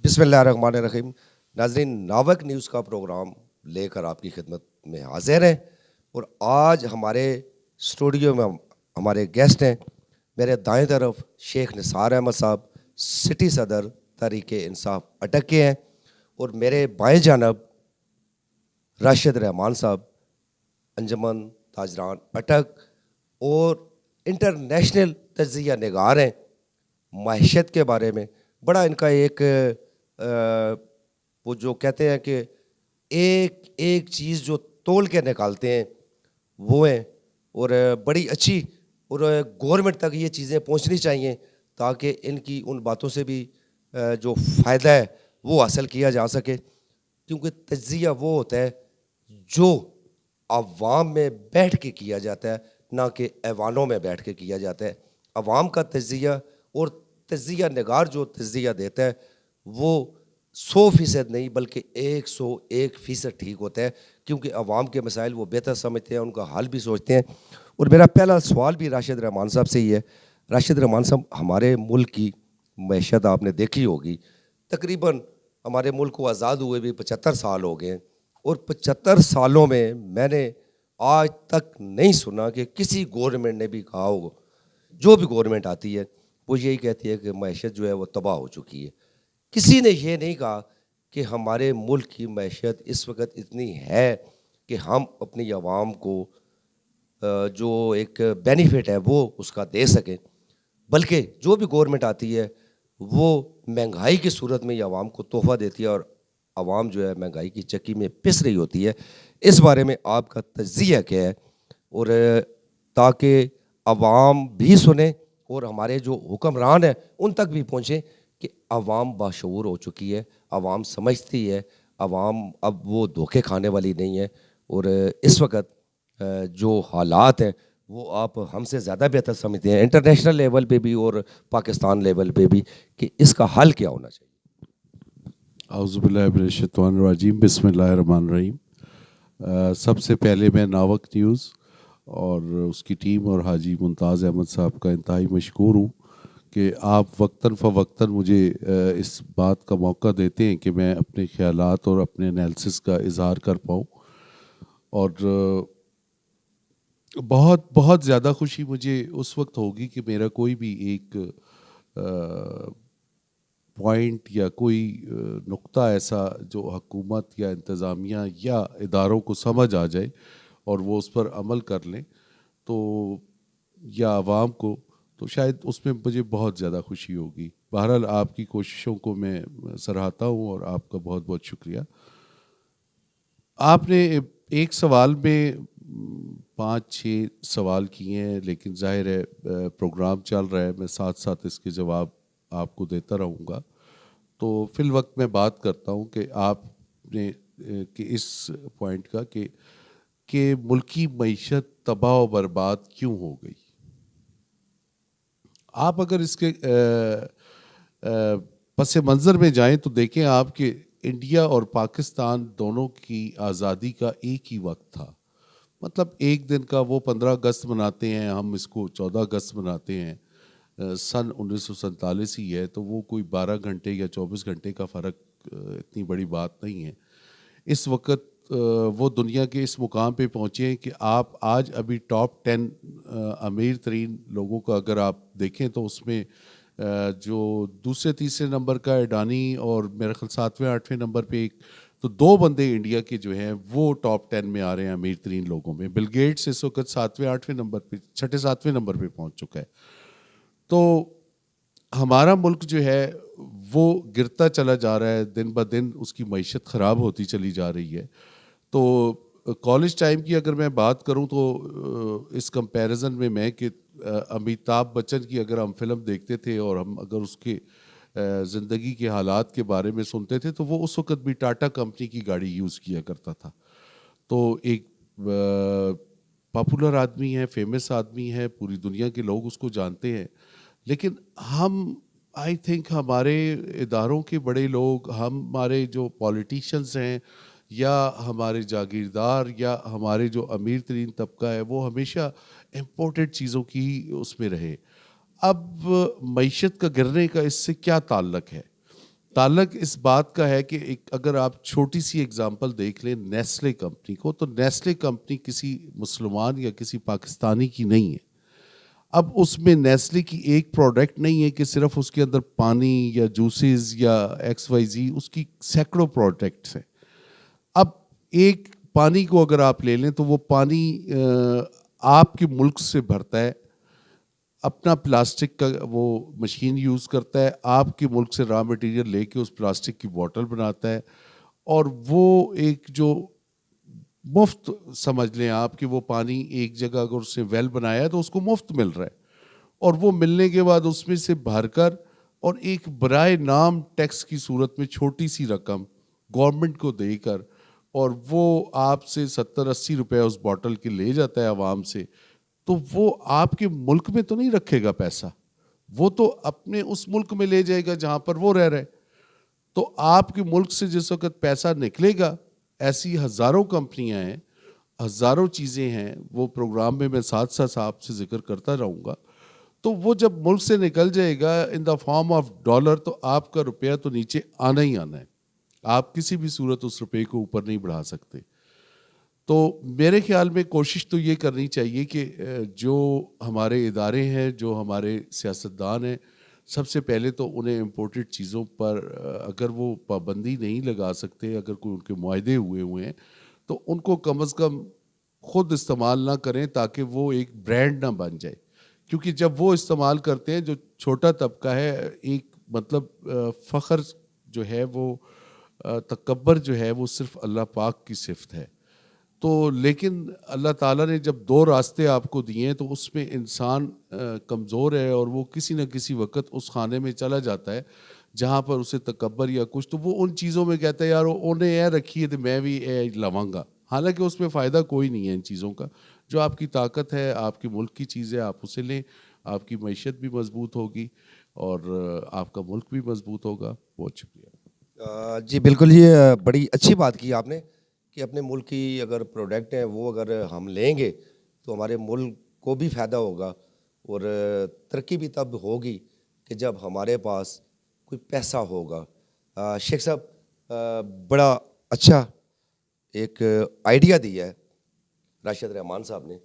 بسم اللہ الرحمن الرحیم. ناظرین، ناوک نیوز کا پروگرام لے کر آپ کی خدمت میں حاضر ہیں. اور آج ہمارے اسٹوڈیو میں ہمارے گیسٹ ہیں. میرے دائیں طرف شیخ نثار احمد صاحب، سٹی صدر تحریک انصاف اٹک کے ہیں. اور میرے بائیں جانب راشد رحمان صاحب، انجمن تاجران اٹک اور انٹرنیشنل تجزیہ نگار ہیں. معیشت کے بارے میں بڑا ان کا ایک وہ جو کہتے ہیں کہ ایک ایک چیز جو تول کے نکالتے ہیں وہ ہیں. اور بڑی اچھی، اور گورنمنٹ تک یہ چیزیں پہنچنی چاہیے تاکہ ان کی ان باتوں سے بھی جو فائدہ ہے وہ حاصل کیا جا سکے. کیونکہ تجزیہ وہ ہوتا ہے جو عوام میں بیٹھ کے کیا جاتا ہے، نہ کہ ایوانوں میں بیٹھ کے کیا جاتا ہے. عوام کا تجزیہ اور تجزیہ نگار جو تجزیہ دیتا ہے وہ 100% نہیں بلکہ 101% ٹھیک ہوتا ہے، کیونکہ عوام کے مسائل وہ بہتر سمجھتے ہیں، ان کا حل بھی سوچتے ہیں. اور میرا پہلا سوال بھی راشد رحمان صاحب سے ہی ہے. راشد رحمان صاحب، ہمارے ملک کی معیشت آپ نے دیکھی ہوگی. تقریباً ہمارے ملک کو آزاد ہوئے بھی 75 سال ہو گئے ہیں، اور 75 سالوں میں نے آج تک نہیں سنا کہ کسی گورنمنٹ نے بھی کہا ہو. جو بھی گورنمنٹ آتی ہے وہ یہی کہتی ہے کہ معیشت جو ہے وہ تباہ ہو چکی ہے. کسی نے یہ نہیں کہا کہ ہمارے ملک کی معیشت اس وقت اتنی ہے کہ ہم اپنی عوام کو جو ایک بینیفٹ ہے وہ اس کا دے سکیں. بلکہ جو بھی گورنمنٹ آتی ہے وہ مہنگائی کی صورت میں یہ عوام کو تحفہ دیتی ہے، اور عوام جو ہے مہنگائی کی چکی میں پس رہی ہوتی ہے. اس بارے میں آپ کا تجزیہ کیا ہے؟ اور تاکہ عوام بھی سنیں اور ہمارے جو حکمران ہیں ان تک بھی پہنچیں کہ عوام باشعور ہو چکی ہے، عوام سمجھتی ہے، عوام اب وہ دھوکے کھانے والی نہیں ہے. اور اس وقت جو حالات ہیں وہ آپ ہم سے زیادہ بہتر سمجھتے ہیں انٹرنیشنل لیول پہ بھی اور پاکستان لیول پہ بھی، کہ اس کا حل کیا ہونا چاہیے. اعوذ باللہ من الشیطان الرجیم. بسم اللہ الرحمن الرحیم. سب سے پہلے میں ناوک نیوز اور اس کی ٹیم اور حاجی ممتاز احمد صاحب کا انتہائی مشکور ہوں کہ آپ وقتاً فوقتاً مجھے اس بات کا موقع دیتے ہیں کہ میں اپنے خیالات اور اپنے انالیسس کا اظہار کر پاؤں. اور بہت بہت زیادہ خوشی مجھے اس وقت ہوگی کہ میرا کوئی بھی ایک پوائنٹ یا کوئی نقطہ ایسا جو حکومت یا انتظامیہ یا اداروں کو سمجھ آ جائے اور وہ اس پر عمل کر لیں تو، یا عوام کو، تو شاید اس میں مجھے بہت زیادہ خوشی ہوگی. بہرحال آپ کی کوششوں کو میں سراہتا ہوں اور آپ کا بہت بہت شکریہ. آپ نے ایک سوال میں 5-6 سوال کیے ہیں، لیکن ظاہر ہے پروگرام چل رہا ہے، میں ساتھ ساتھ اس کے جواب آپ کو دیتا رہوں گا. تو فی الوقت میں بات کرتا ہوں کہ آپ نے کہ اس پوائنٹ کا کہ ملکی معیشت تباہ و برباد کیوں ہو گئی. آپ اگر اس کے پس منظر میں جائیں تو دیکھیں آپ کہ انڈیا اور پاکستان دونوں کی آزادی کا ایک ہی وقت تھا. مطلب ایک دن کا وہ 15 اگست مناتے ہیں، ہم اس کو 14 اگست مناتے ہیں. سن 1947 ہی ہے، تو وہ کوئی 12 گھنٹے یا 24 گھنٹے کا فرق اتنی بڑی بات نہیں ہے. اس وقت وہ دنیا کے اس مقام پہ پہنچے ہیں کہ آپ آج ابھی ٹاپ 10 امیر ترین لوگوں کا اگر آپ دیکھیں تو اس میں جو دوسرے تیسرے نمبر کا اڈانی اور میرے خیال 7ویں 8ویں نمبر پہ ایک تو 2 بندے انڈیا کے جو ہیں وہ ٹاپ 10 میں آ رہے ہیں امیر ترین لوگوں میں. بل گیٹس اس وقت 7ویں 8ویں نمبر پہ 6 7ویں نمبر پہ پہنچ چکا ہے. تو ہمارا ملک جو ہے وہ گرتا چلا جا رہا ہے، دن بہ دن اس کی معیشت خراب ہوتی چلی جا رہی ہے. تو کالج ٹائم کی اگر میں بات کروں تو اس کمپیریزن میں کہ امیتابھ بچن کی اگر ہم فلم دیکھتے تھے اور ہم اگر اس کے زندگی کے حالات کے بارے میں سنتے تھے تو وہ اس وقت بھی ٹاٹا کمپنی کی گاڑی یوز کیا کرتا تھا. تو ایک پاپولر آدمی ہے، فیمس آدمی ہے، پوری دنیا کے لوگ اس کو جانتے ہیں. لیکن ہم آئی تھنک ہمارے اداروں کے بڑے لوگ، ہمارے جو پولیٹیشنز ہیں یا ہمارے جاگیردار یا ہمارے جو امیر ترین طبقہ ہے وہ ہمیشہ امپورٹڈ چیزوں کی اس میں رہے. اب معیشت کا گرنے کا اس سے کیا تعلق ہے؟ تعلق اس بات کا ہے کہ اگر آپ چھوٹی سی ایگزامپل دیکھ لیں نیسلے کمپنی کو، تو نیسلے کمپنی کسی مسلمان یا کسی پاکستانی کی نہیں ہے. اب اس میں نیسلے کی ایک پروڈکٹ نہیں ہے کہ صرف اس کے اندر پانی یا جوسز یا ایکس وائی زی، اس کی سینکڑوں پروڈکٹس ہیں. اب ایک پانی کو اگر آپ لے لیں تو وہ پانی آپ کے ملک سے بھرتا ہے، اپنا پلاسٹک کا وہ مشین یوز کرتا ہے، آپ کے ملک سے را مٹیریل لے کے اس پلاسٹک کی بوٹل بناتا ہے، اور وہ ایک جو مفت سمجھ لیں آپ کہ وہ پانی ایک جگہ اگر اس نے ویل بنایا ہے تو اس کو مفت مل رہا ہے، اور وہ ملنے کے بعد اس میں سے بھر کر اور ایک برائے نام ٹیکس کی صورت میں چھوٹی سی رقم گورنمنٹ کو دے کر، اور وہ آپ سے 70-80 روپے اس بوٹل کے لے جاتا ہے عوام سے، تو وہ آپ کے ملک میں تو نہیں رکھے گا پیسہ، وہ تو اپنے اس ملک میں لے جائے گا جہاں پر وہ رہ رہے. تو آپ کے ملک سے جس وقت پیسہ نکلے گا، ایسی ہزاروں کمپنیاں ہیں، ہزاروں چیزیں ہیں، وہ پروگرام میں ساتھ ساتھ آپ سے ذکر کرتا رہوں گا. تو وہ جب ملک سے نکل جائے گا ان دا فارم آف ڈالر، تو آپ کا روپیہ تو نیچے آنا ہی آنا ہے، آپ کسی بھی صورت اس روپے کو اوپر نہیں بڑھا سکتے. تو میرے خیال میں کوشش تو یہ کرنی چاہیے کہ جو ہمارے ادارے ہیں، جو ہمارے سیاستدان ہیں، سب سے پہلے تو انہیں امپورٹڈ چیزوں پر اگر وہ پابندی نہیں لگا سکتے، اگر کوئی ان کے معاہدے ہوئے ہیں، تو ان کو کم از کم خود استعمال نہ کریں تاکہ وہ ایک برانڈ نہ بن جائے. کیونکہ جب وہ استعمال کرتے ہیں، جو چھوٹا طبقہ ہے، ایک مطلب فخر جو ہے وہ تکبر جو ہے وہ صرف اللہ پاک کی صفت ہے. تو لیکن اللہ تعالیٰ نے جب دو راستے آپ کو دیے ہیں، تو اس میں انسان کمزور ہے اور وہ کسی نہ کسی وقت اس خانے میں چلا جاتا ہے جہاں پر اسے تکبر یا کچھ، تو وہ ان چیزوں میں کہتا ہے یار انہیں اے رکھی ہے تو میں بھی اے لواں گا. حالانکہ اس میں فائدہ کوئی نہیں ہے ان چیزوں کا. جو آپ کی طاقت ہے، آپ کے ملک کی چیز ہے، آپ اسے لیں، آپ کی معیشت بھی مضبوط ہوگی اور آپ کا ملک بھی مضبوط ہوگا. بہت شکریہ. جی بالکل، یہ بڑی اچھی بات کی آپ نے کہ اپنے ملک کی اگر پروڈکٹ ہیں وہ اگر ہم لیں گے تو ہمارے ملک کو بھی فائدہ ہوگا، اور ترقی بھی تب ہوگی کہ جب ہمارے پاس کوئی پیسہ ہوگا. شیخ صاحب بڑا اچھا ایک آئیڈیا دیا ہے راشد رحمان صاحب نے.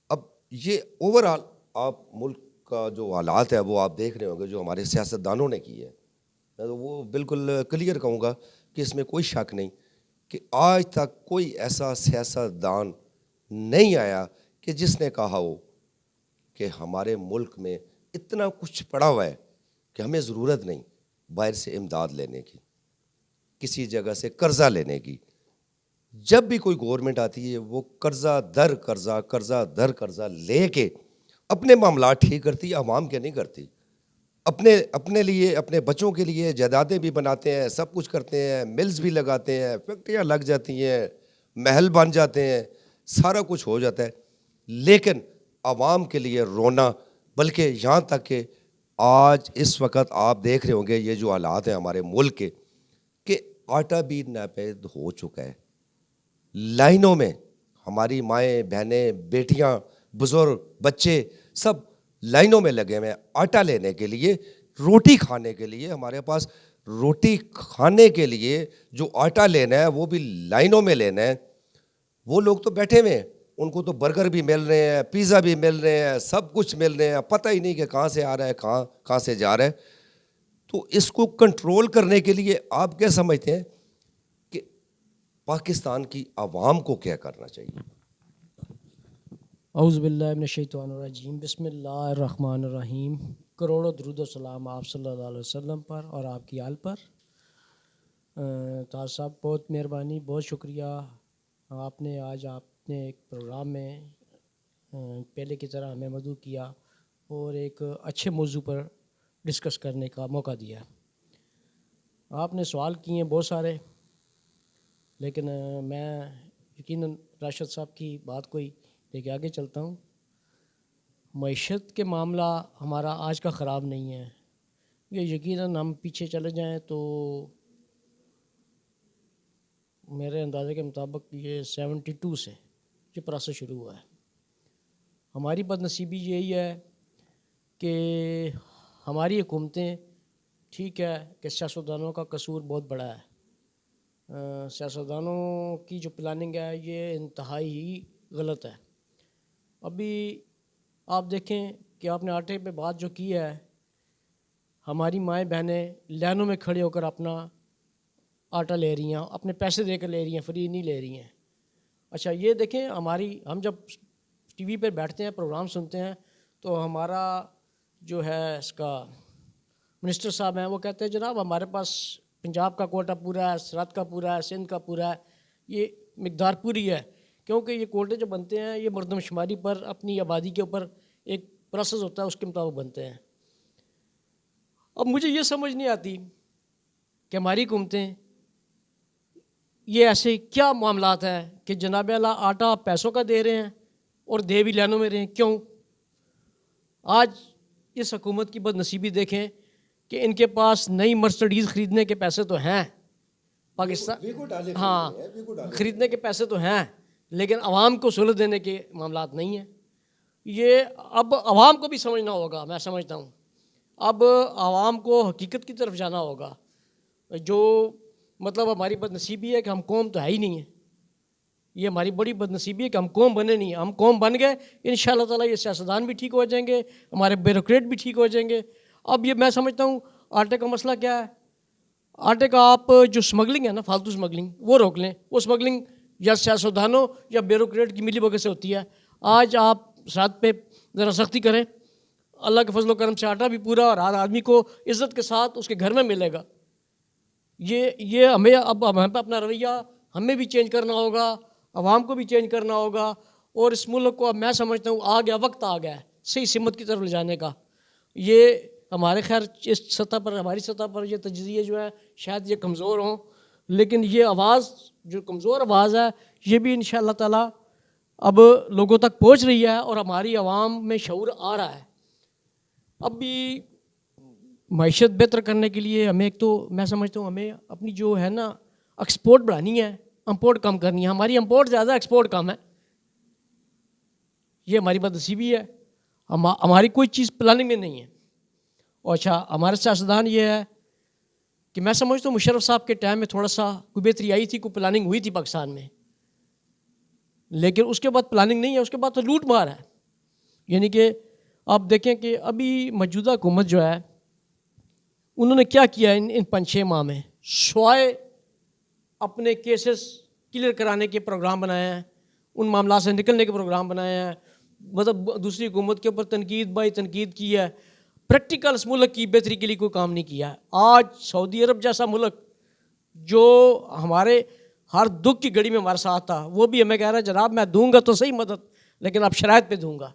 اب یہ اوور آل آپ ملک کا جو حالات ہے وہ آپ دیکھ رہے ہوں گے جو ہمارے سیاستدانوں نے کی ہے. میں تو وہ بالکل کلیئر کہوں گا کہ اس میں کوئی شک نہیں کہ آج تک کوئی ایسا سیاستدان نہیں آیا کہ جس نے کہا ہو کہ ہمارے ملک میں اتنا کچھ پڑا ہوا ہے کہ ہمیں ضرورت نہیں باہر سے امداد لینے کی، کسی جگہ سے قرضہ لینے کی. جب بھی کوئی گورنمنٹ آتی ہے وہ قرضہ در قرضہ، قرضہ در قرضہ لے کے اپنے معاملات ٹھیک کرتی ہے، عوام کے نہیں کرتی. اپنے لیے، اپنے بچوں کے لیے جائیدادیں بھی بناتے ہیں، سب کچھ کرتے ہیں، ملز بھی لگاتے ہیں، فیکٹریاں لگ جاتی ہیں، محل بن جاتے ہیں، سارا کچھ ہو جاتا ہے، لیکن عوام کے لیے رونا. بلکہ یہاں تک کہ آج اس وقت آپ دیکھ رہے ہوں گے یہ جو حالات ہیں ہمارے ملک کے، کہ آٹا بھی ناپید ہو چکا ہے. لائنوں میں ہماری مائیں، بہنیں، بیٹیاں، بزرگ، بچے سب لائنوں میں لگے ہوئے ہیں آٹا لینے کے لیے، روٹی کھانے کے لیے. ہمارے پاس روٹی کھانے کے لیے جو آٹا لینا ہے وہ بھی لائنوں میں لینا ہے. وہ لوگ تو بیٹھے ہوئے ہیں، ان کو تو برگر بھی مل رہے ہیں، پیزا بھی مل رہے ہیں، سب کچھ مل رہے ہیں، پتہ ہی نہیں کہ کہاں سے آ رہا ہے، کہاں سے جا رہا ہے. تو اس کو کنٹرول کرنے کے لیے آپ کیا سمجھتے ہیں کہ پاکستان کی عوام کو کیا کرنا چاہیے؟ اعوذ باللہ من الشیطان الرجیم، بسم اللہ الرحمن الرحیم. کروڑوں درود و سلام آپ صلی اللہ علیہ وسلم پر اور آپ کی آل پر. تاج صاحب بہت مہربانی، بہت شکریہ. آپ نے ایک پروگرام میں پہلے کی طرح ہمیں مدعو کیا اور ایک اچھے موضوع پر ڈسکس کرنے کا موقع دیا. آپ نے سوال کیے ہیں بہت سارے، لیکن میں یقیناً راشد صاحب کی بات کوئی لے کے آگے چلتا ہوں. معیشت کے معاملہ ہمارا آج کا خراب نہیں ہے. یہ یقیناً ہم پیچھے چلے جائیں تو میرے اندازے کے مطابق یہ 72 سے یہ پروسیس شروع ہوا ہے. ہماری بد نصیبی یہی ہے کہ ہماری حکومتیں ٹھیک ہے کہ سیاستدانوں کا قصور بہت بڑا ہے. سیاستدانوں کی جو پلاننگ ہے یہ انتہائی غلط ہے. ابھی آپ دیکھیں کہ آپ نے آٹے پہ بات جو کی ہے، ہماری مائیں بہنیں لائنوں میں کھڑے ہو کر اپنا آٹا لے رہی ہیں، اپنے پیسے دے کر لے رہی ہیں، فری نہیں لے رہی ہیں. اچھا یہ دیکھیں ہم جب ٹی وی پہ بیٹھتے ہیں پروگرام سنتے ہیں تو ہمارا جو ہے اس کا منسٹر صاحب ہیں وہ کہتے ہیں جناب ہمارے پاس پنجاب کا کوٹا پورا ہے، سرحد کا پورا ہے، سندھ کا پورا ہے، یہ مقدار پوری ہے. کیونکہ یہ کوٹے جو بنتے ہیں یہ مردم شماری پر اپنی آبادی کے اوپر ایک پروسیس ہوتا ہے، اس کے مطابق بنتے ہیں. اب مجھے یہ سمجھ نہیں آتی کہ ہماری حکومتیں یہ ایسے کیا معاملات ہیں کہ جناب اعلیٰ آٹا پیسوں کا دے رہے ہیں اور دے بھی لینوں میں رہے ہیں. کیوں؟ آج اس حکومت کی بد نصیبی دیکھیں کہ ان کے پاس نئی مرسڈیز خریدنے کے پیسے تو ہیں، پاکستان ہاں خریدنے کے پیسے تو ہیں، لیکن عوام کو سہولت دینے کے معاملات نہیں ہیں. یہ اب عوام کو بھی سمجھنا ہوگا. میں سمجھتا ہوں اب عوام کو حقیقت کی طرف جانا ہوگا. جو مطلب ہماری بد نصیبی ہے کہ ہم قوم تو ہے ہی نہیں ہے. یہ ہماری بڑی بد نصیبی ہے کہ ہم قوم بنے نہیں ہیں. ہم قوم بن گئے انشاءاللہ تعالیٰ یہ سیاستدان بھی ٹھیک ہو جائیں گے، ہمارے بیوروکریٹ بھی ٹھیک ہو جائیں گے. اب یہ میں سمجھتا ہوں آٹے کا مسئلہ کیا ہے؟ آٹے کا آپ جو سمگلنگ ہے نا، فالتو سمگلنگ، وہ روک لیں. وہ سمگلنگ یا سیاستدانوں یا بیوروکریٹ کی ملی بھگت سے ہوتی ہے. آج آپ ساتھ پہ ذرا سختی کریں، اللہ کے فضل و کرم سے آٹا بھی پورا اور ہر آدمی کو عزت کے ساتھ اس کے گھر میں ملے گا. یہ ہمیں اب ہمیں پہ اپنا رویہ ہمیں بھی چینج کرنا ہوگا، عوام کو بھی چینج کرنا ہوگا. اور اس ملک کو اب میں سمجھتا ہوں آ گیا، وقت آ گیا ہے صحیح سمت کی طرف لے جانے کا. یہ ہمارے خیر اس سطح پر، ہماری سطح پر یہ تجزیے جو ہے شاید یہ کمزور ہوں، لیکن یہ آواز جو کمزور آواز ہے یہ بھی انشاءاللہ تعالیٰ اب لوگوں تک پہنچ رہی ہے اور ہماری عوام میں شعور آ رہا ہے. اب بھی معیشت بہتر کرنے کے لیے ہمیں ایک تو میں سمجھتا ہوں ہمیں اپنی جو ہے نا ایکسپورٹ بڑھانی ہے، امپورٹ کم کرنی ہے. ہماری امپورٹ زیادہ، ایکسپورٹ کم ہے. یہ ہماری بدنصیبی ہے. ہماری کوئی چیز پلاننگ میں نہیں ہے. اور اچھا ہمارے سیاستدان یہ ہے کہ میں سمجھتا ہوں مشرف صاحب کے ٹائم میں تھوڑا سا کوئی بہتری آئی تھی، کوئی پلاننگ ہوئی تھی پاکستان میں، لیکن اس کے بعد پلاننگ نہیں ہے. اس کے بعد تو لوٹ مار ہے. یعنی کہ آپ دیکھیں کہ ابھی موجودہ حکومت جو ہے انہوں نے کیا کیا ان 5-6 ماہ میں، شوائے اپنے کیسز کلیئر کرانے کے پروگرام بنائے ہیں، ان معاملات سے نکلنے کے پروگرام بنائے ہیں، مطلب دوسری حکومت کے اوپر تنقید بائی تنقید کی ہے. پریکٹیکل اس ملک کی بہتری کے لیے کوئی کام نہیں کیا ہے. آج سعودی عرب جیسا ملک جو ہمارے ہر دکھ کی گھڑی میں ہمارے ساتھ تھا، وہ بھی ہمیں کہہ رہا ہے جناب میں دوں گا تو صحیح مدد، لیکن اب شرائط پہ دوں گا.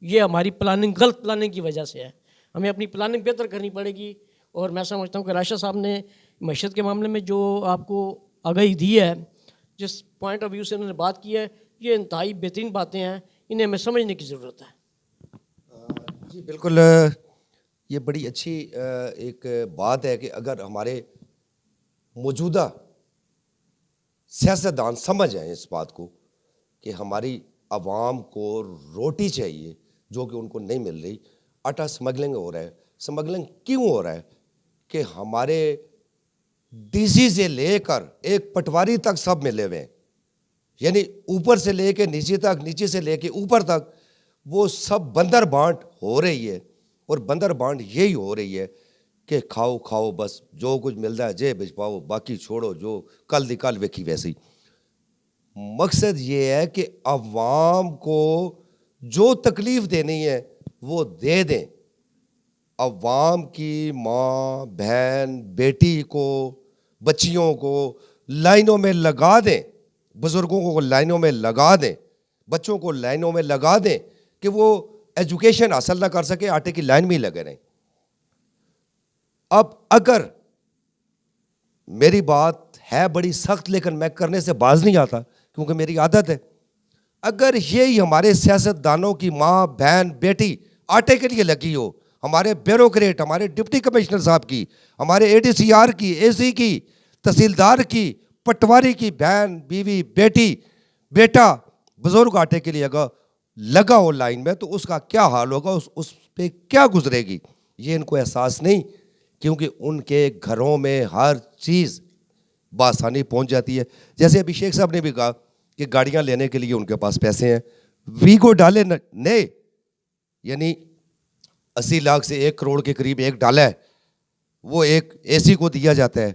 یہ ہماری پلاننگ، غلط پلاننگ کی وجہ سے ہے. ہمیں اپنی پلاننگ بہتر کرنی پڑے گی. اور میں سمجھتا ہوں کہ راشد صاحب نے معیشت کے معاملے میں جو آپ کو آگاہی دی ہے، جس پوائنٹ آف ویو سے انہوں نے بات کی ہے، یہ انتہائی بہترین باتیں ہیں. انہیں ہمیں سمجھنے کی ضرورت ہے. جی بالکل، یہ بڑی اچھی ایک بات ہے کہ اگر ہمارے موجودہ سیاستدان سمجھ جائیں اس بات کو کہ ہماری عوام کو روٹی چاہیے جو کہ ان کو نہیں مل رہی. آٹا اسمگلنگ ہو رہا ہے. اسمگلنگ کیوں ہو رہا ہے؟ کہ ہمارے ڈی سی سے لے کر ایک پٹواری تک سب ملے ہوئے ہیں. یعنی اوپر سے لے کے نیچے تک، نیچے سے لے کے اوپر تک وہ سب بندر بانٹ ہو رہی ہے. اور بندر بانٹ یہی ہو رہی ہے کہ کھاؤ کھاؤ، بس جو کچھ ملتا ہے جیب بچ پاؤ، باقی چھوڑو، جو کل دی کل ویکھی ویسی. مقصد یہ ہے کہ عوام کو جو تکلیف دینی ہے وہ دے دیں. عوام کی ماں بہن بیٹی کو، بچیوں کو لائنوں میں لگا دیں، بزرگوں کو لائنوں میں لگا دیں، بچوں کو لائنوں میں لگا دیں کہ وہ ایجوکیشن حاصل نہ کر سکے، آٹے کی لائن میں ہی لگے رہیں. اب اگر میری بات ہے بڑی سخت لیکن میں کرنے سے باز نہیں آتا کیونکہ میری عادت ہے، اگر یہی ہمارے سیاستدانوں کی ماں بہن بیٹی آٹے کے لیے لگی ہو، ہمارے بیوروکریٹ، ہمارے ڈپٹی کمشنر صاحب کی، ہمارے اے ڈی سی آر کی، اے سی کی، تحصیلدار کی، پٹواری کی بہن بیوی بیٹی بیٹا بزرگ آٹے کے لیے اگر لگا ہو لائن میں، تو اس کا کیا حال ہوگا، اس پہ کیا گزرے گی، یہ ان کو احساس نہیں. کیونکہ ان کے گھروں میں ہر چیز بآسانی پہنچ جاتی ہے. جیسے ابھی شیخ صاحب نے بھی کہا کہ گاڑیاں لینے کے لیے ان کے پاس پیسے ہیں, ویگو ڈالے نئے, یعنی 80 لاکھ سے 1 کروڑ کے قریب ایک ڈالا ہے, وہ ایک اے سی کو دیا جاتا ہے,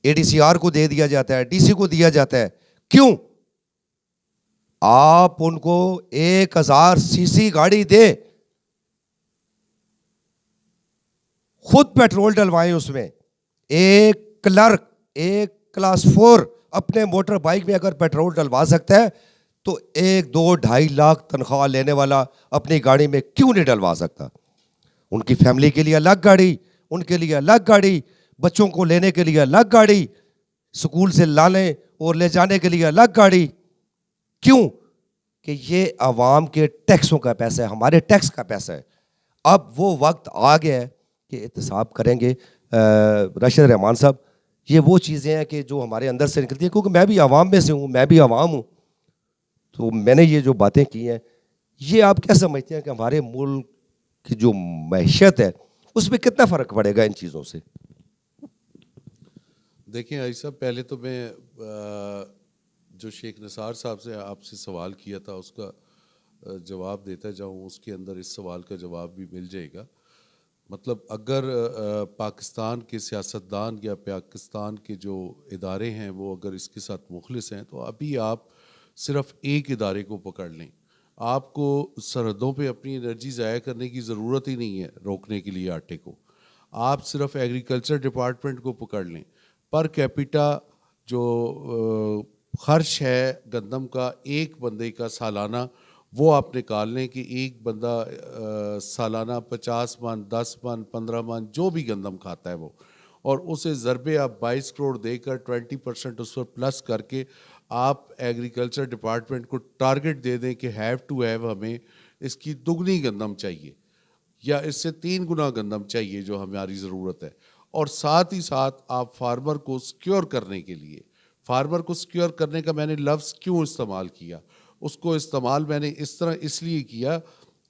اے ڈی سی آر کو دے دیا جاتا ہے, ڈی سی کو دیا جاتا ہے. کیوں؟ آپ ان کو 1000 سی سی گاڑی دیں, خود پیٹرول ڈلوائیں اس میں. ایک کلرک ایک کلاس 4 اپنے موٹر بائک میں اگر پیٹرول ڈلوا سکتا ہے تو 1-2-2.5 لاکھ تنخواہ لینے والا اپنی گاڑی میں کیوں نہیں ڈلوا سکتا؟ ان کی فیملی کے لیے الگ گاڑی, ان کے لیے الگ گاڑی, بچوں کو لینے کے لیے الگ گاڑی, سکول سے لانے اور لے جانے کے لیے الگ گاڑی. کیوں؟ کہ یہ عوام کے ٹیکسوں کا پیسہ ہے, ہمارے ٹیکس کا پیسہ ہے. اب وہ وقت آ گیا ہے کہ احتساب کریں گے. راشد رحمان صاحب, یہ وہ چیزیں ہیں کہ جو ہمارے اندر سے نکلتی ہیں, کیونکہ میں بھی عوام میں سے ہوں, میں بھی عوام ہوں. تو میں نے یہ جو باتیں کی ہیں, یہ آپ کیا سمجھتے ہیں کہ ہمارے ملک کی جو معیشت ہے اس میں کتنا فرق پڑے گا ان چیزوں سے؟ دیکھیں عائشہ صاحب, پہلے تو میں جو شیخ نثار صاحب سے آپ سے سوال کیا تھا اس کا جواب دیتا جاؤں, اس کے اندر اس سوال کا جواب بھی مل جائے گا. مطلب اگر پاکستان کے سیاستدان یا پاکستان کے جو ادارے ہیں وہ اگر اس کے ساتھ مخلص ہیں تو ابھی آپ صرف ایک ادارے کو پکڑ لیں. آپ کو سرحدوں پہ اپنی انرجی ضائع کرنے کی ضرورت ہی نہیں ہے روکنے کے لیے آٹے کو. آپ صرف ایگریکلچر ڈپارٹمنٹ کو پکڑ لیں. پر کیپیٹا جو خرچ ہے گندم کا ایک بندے کا سالانہ, وہ آپ نکال لیں کہ ایک بندہ سالانہ 50 من 10 من 15 من جو بھی گندم کھاتا ہے وہ, اور اسے ضربے آپ 22 کروڑ دے کر 20% اس پر پلس کر کے آپ ایگریکلچر ڈپارٹمنٹ کو ٹارگٹ دے دیں کہ ہیو ٹو ہیو, ہمیں اس کی دگنی گندم چاہیے یا اس سے 3 گنا گندم چاہیے جو ہماری ضرورت ہے. اور ساتھ ہی ساتھ آپ فارمر کو سیکیور کرنے کے لیے, فارمر کو سیکیور کرنے کا میں نے لفظ کیوں استعمال کیا, اس کو استعمال میں نے اس طرح اس لیے کیا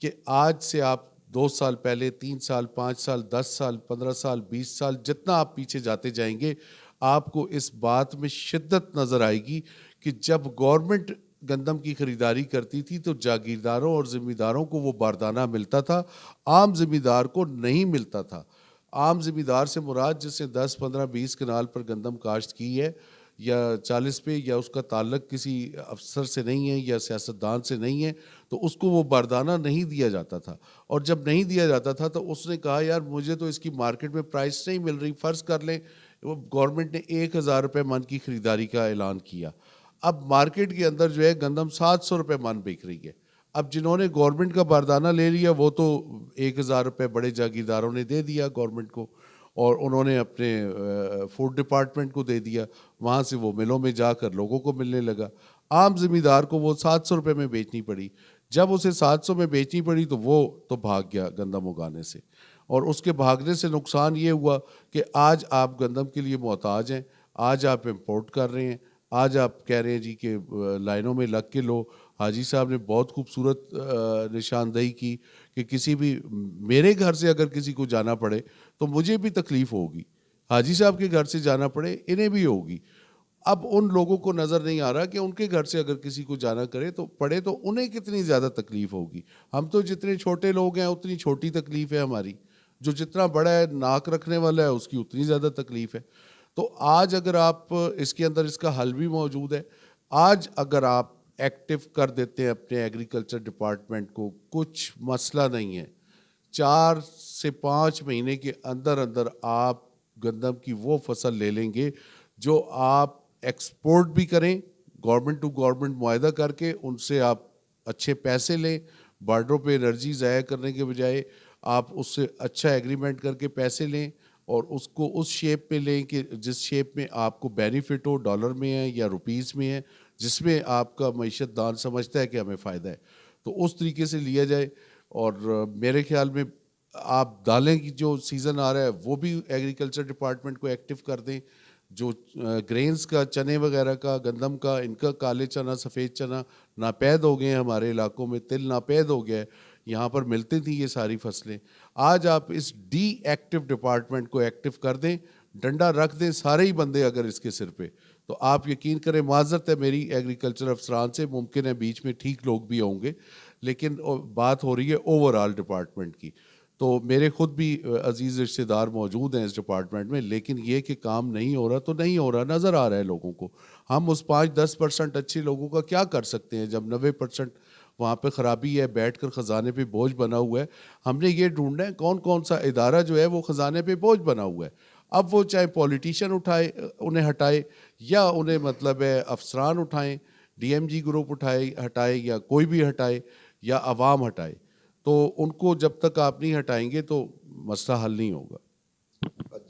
کہ آج سے آپ 2 سال پہلے, 3 سال, 5 سال, 10 سال, 15 سال, 20 سال, جتنا آپ پیچھے جاتے جائیں گے آپ کو اس بات میں شدت نظر آئے گی کہ جب گورنمنٹ گندم کی خریداری کرتی تھی تو جاگیرداروں اور ذمہ داروں کو وہ باردانہ ملتا تھا, عام ذمہ دار کو نہیں ملتا تھا. عام ذمہ دار سے مراد جس نے 10 15 20 کنال پر گندم کاشت کی ہے یا 40 پہ, یا اس کا تعلق کسی افسر سے نہیں ہے یا سیاستدان سے نہیں ہے, تو اس کو وہ باردانہ نہیں دیا جاتا تھا. اور جب نہیں دیا جاتا تھا تو اس نے کہا یار مجھے تو اس کی مارکیٹ میں پرائس نہیں مل رہی. فرض کر لیں وہ گورنمنٹ نے 1000 روپے من کی خریداری کا اعلان کیا, اب مارکیٹ کے اندر جو ہے گندم 700 روپے من بک رہی ہے. اب جنہوں نے گورنمنٹ کا باردانہ لے لیا وہ تو 1000 روپے بڑے جاگیرداروں نے دے دیا گورنمنٹ کو, اور انہوں نے اپنے فوڈ ڈپارٹمنٹ کو دے دیا, وہاں سے وہ ملوں میں جا کر لوگوں کو ملنے لگا. عام ذمہ دار کو وہ 700 روپے میں بیچنی پڑی. جب اسے 700 میں بیچنی پڑی تو وہ تو بھاگ گیا گندم اگانے سے, اور اس کے بھاگنے سے نقصان یہ ہوا کہ آج آپ گندم کے لیے محتاج ہیں, آج آپ امپورٹ کر رہے ہیں, آج آپ کہہ رہے ہیں جی کہ لائنوں میں لگ کے لو. حاجی صاحب نے بہت خوبصورت نشاندہی کی کہ کسی بھی میرے گھر سے اگر کسی کو جانا پڑے تو مجھے بھی تکلیف ہوگی, حاجی صاحب کے گھر سے جانا پڑے انہیں بھی ہوگی. اب ان لوگوں کو نظر نہیں آ رہا کہ ان کے گھر سے اگر کسی کو جانا کرے تو پڑے تو انہیں کتنی زیادہ تکلیف ہوگی. ہم تو جتنے چھوٹے لوگ ہیں اتنی چھوٹی تکلیف ہے ہماری, جو جتنا بڑا ہے ناک رکھنے والا ہے اس کی اتنی زیادہ تکلیف ہے. تو آج اگر آپ اس کے اندر اس کا حل بھی موجود ہے. آج اگر آپ ایکٹیو کر دیتے ہیں اپنے ایگریکلچر ڈپارٹمنٹ کو, کچھ مسئلہ نہیں ہے, 4 سے 5 مہینے کے اندر اندر آپ گندم کی وہ فصل لے لیں گے جو آپ ایکسپورٹ بھی کریں, گورنمنٹ ٹو گورنمنٹ معاہدہ کر کے ان سے آپ اچھے پیسے لیں, بارڈروں پہ انرجی ضائع کرنے کے بجائے آپ اس سے اچھا ایگریمنٹ کر کے پیسے لیں, اور اس کو اس شیپ پہ لیں کہ جس شیپ میں آپ کو بینیفٹ ہو, ڈالر میں ہے یا روپیز میں ہے, جس میں آپ کا معیشت دان سمجھتا ہے کہ ہمیں فائدہ ہے, تو اس طریقے سے لیا جائے. اور میرے خیال میں آپ دالیں کی جو سیزن آ رہا ہے وہ بھی ایگریکلچر ڈپارٹمنٹ کو ایکٹیو کر دیں. جو گرینز کا, چنے وغیرہ کا, گندم کا, ان کا کالے چنا سفید چنا ناپید ہو گئے ہیں ہمارے علاقوں میں, تل ناپید ہو گیا ہے, یہاں پر ملتی تھیں یہ ساری فصلیں. آج آپ اس ڈی ایکٹیو ڈپارٹمنٹ کو ایکٹیو کر دیں, ڈنڈا رکھ دیں سارے ہی بندے اگر اس کے سر پہ, تو آپ یقین کریں, معذرت ہے میری ایگریکلچر افسران سے, ممکن ہے بیچ میں ٹھیک لوگ بھی ہوں گے, لیکن بات ہو رہی ہے اوور آل ڈپارٹمنٹ کی. تو میرے خود بھی عزیز رشتہ دار موجود ہیں اس ڈپارٹمنٹ میں, لیکن یہ کہ کام نہیں ہو رہا تو نہیں ہو رہا, نظر آ رہا ہے لوگوں کو. ہم اس 5-10% اچھے لوگوں کا کیا کر سکتے ہیں جب 90% وہاں پہ خرابی ہے, بیٹھ کر خزانے پہ بوجھ بنا ہوا ہے. ہم نے یہ ڈھونڈنا ہے کون کون سا ادارہ جو ہے وہ خزانے پہ بوجھ بنا ہوا ہے. اب وہ چاہے پولیٹیشین اٹھائے انہیں ہٹائے, یا انہیں مطلب ہے افسران اٹھائیں, ڈی ایم جی گروپ ہٹائے, یا کوئی بھی ہٹائے, یا عوام ہٹائے, تو ان کو جب تک آپ نہیں ہٹائیں گے تو مسئلہ حل نہیں ہوگا.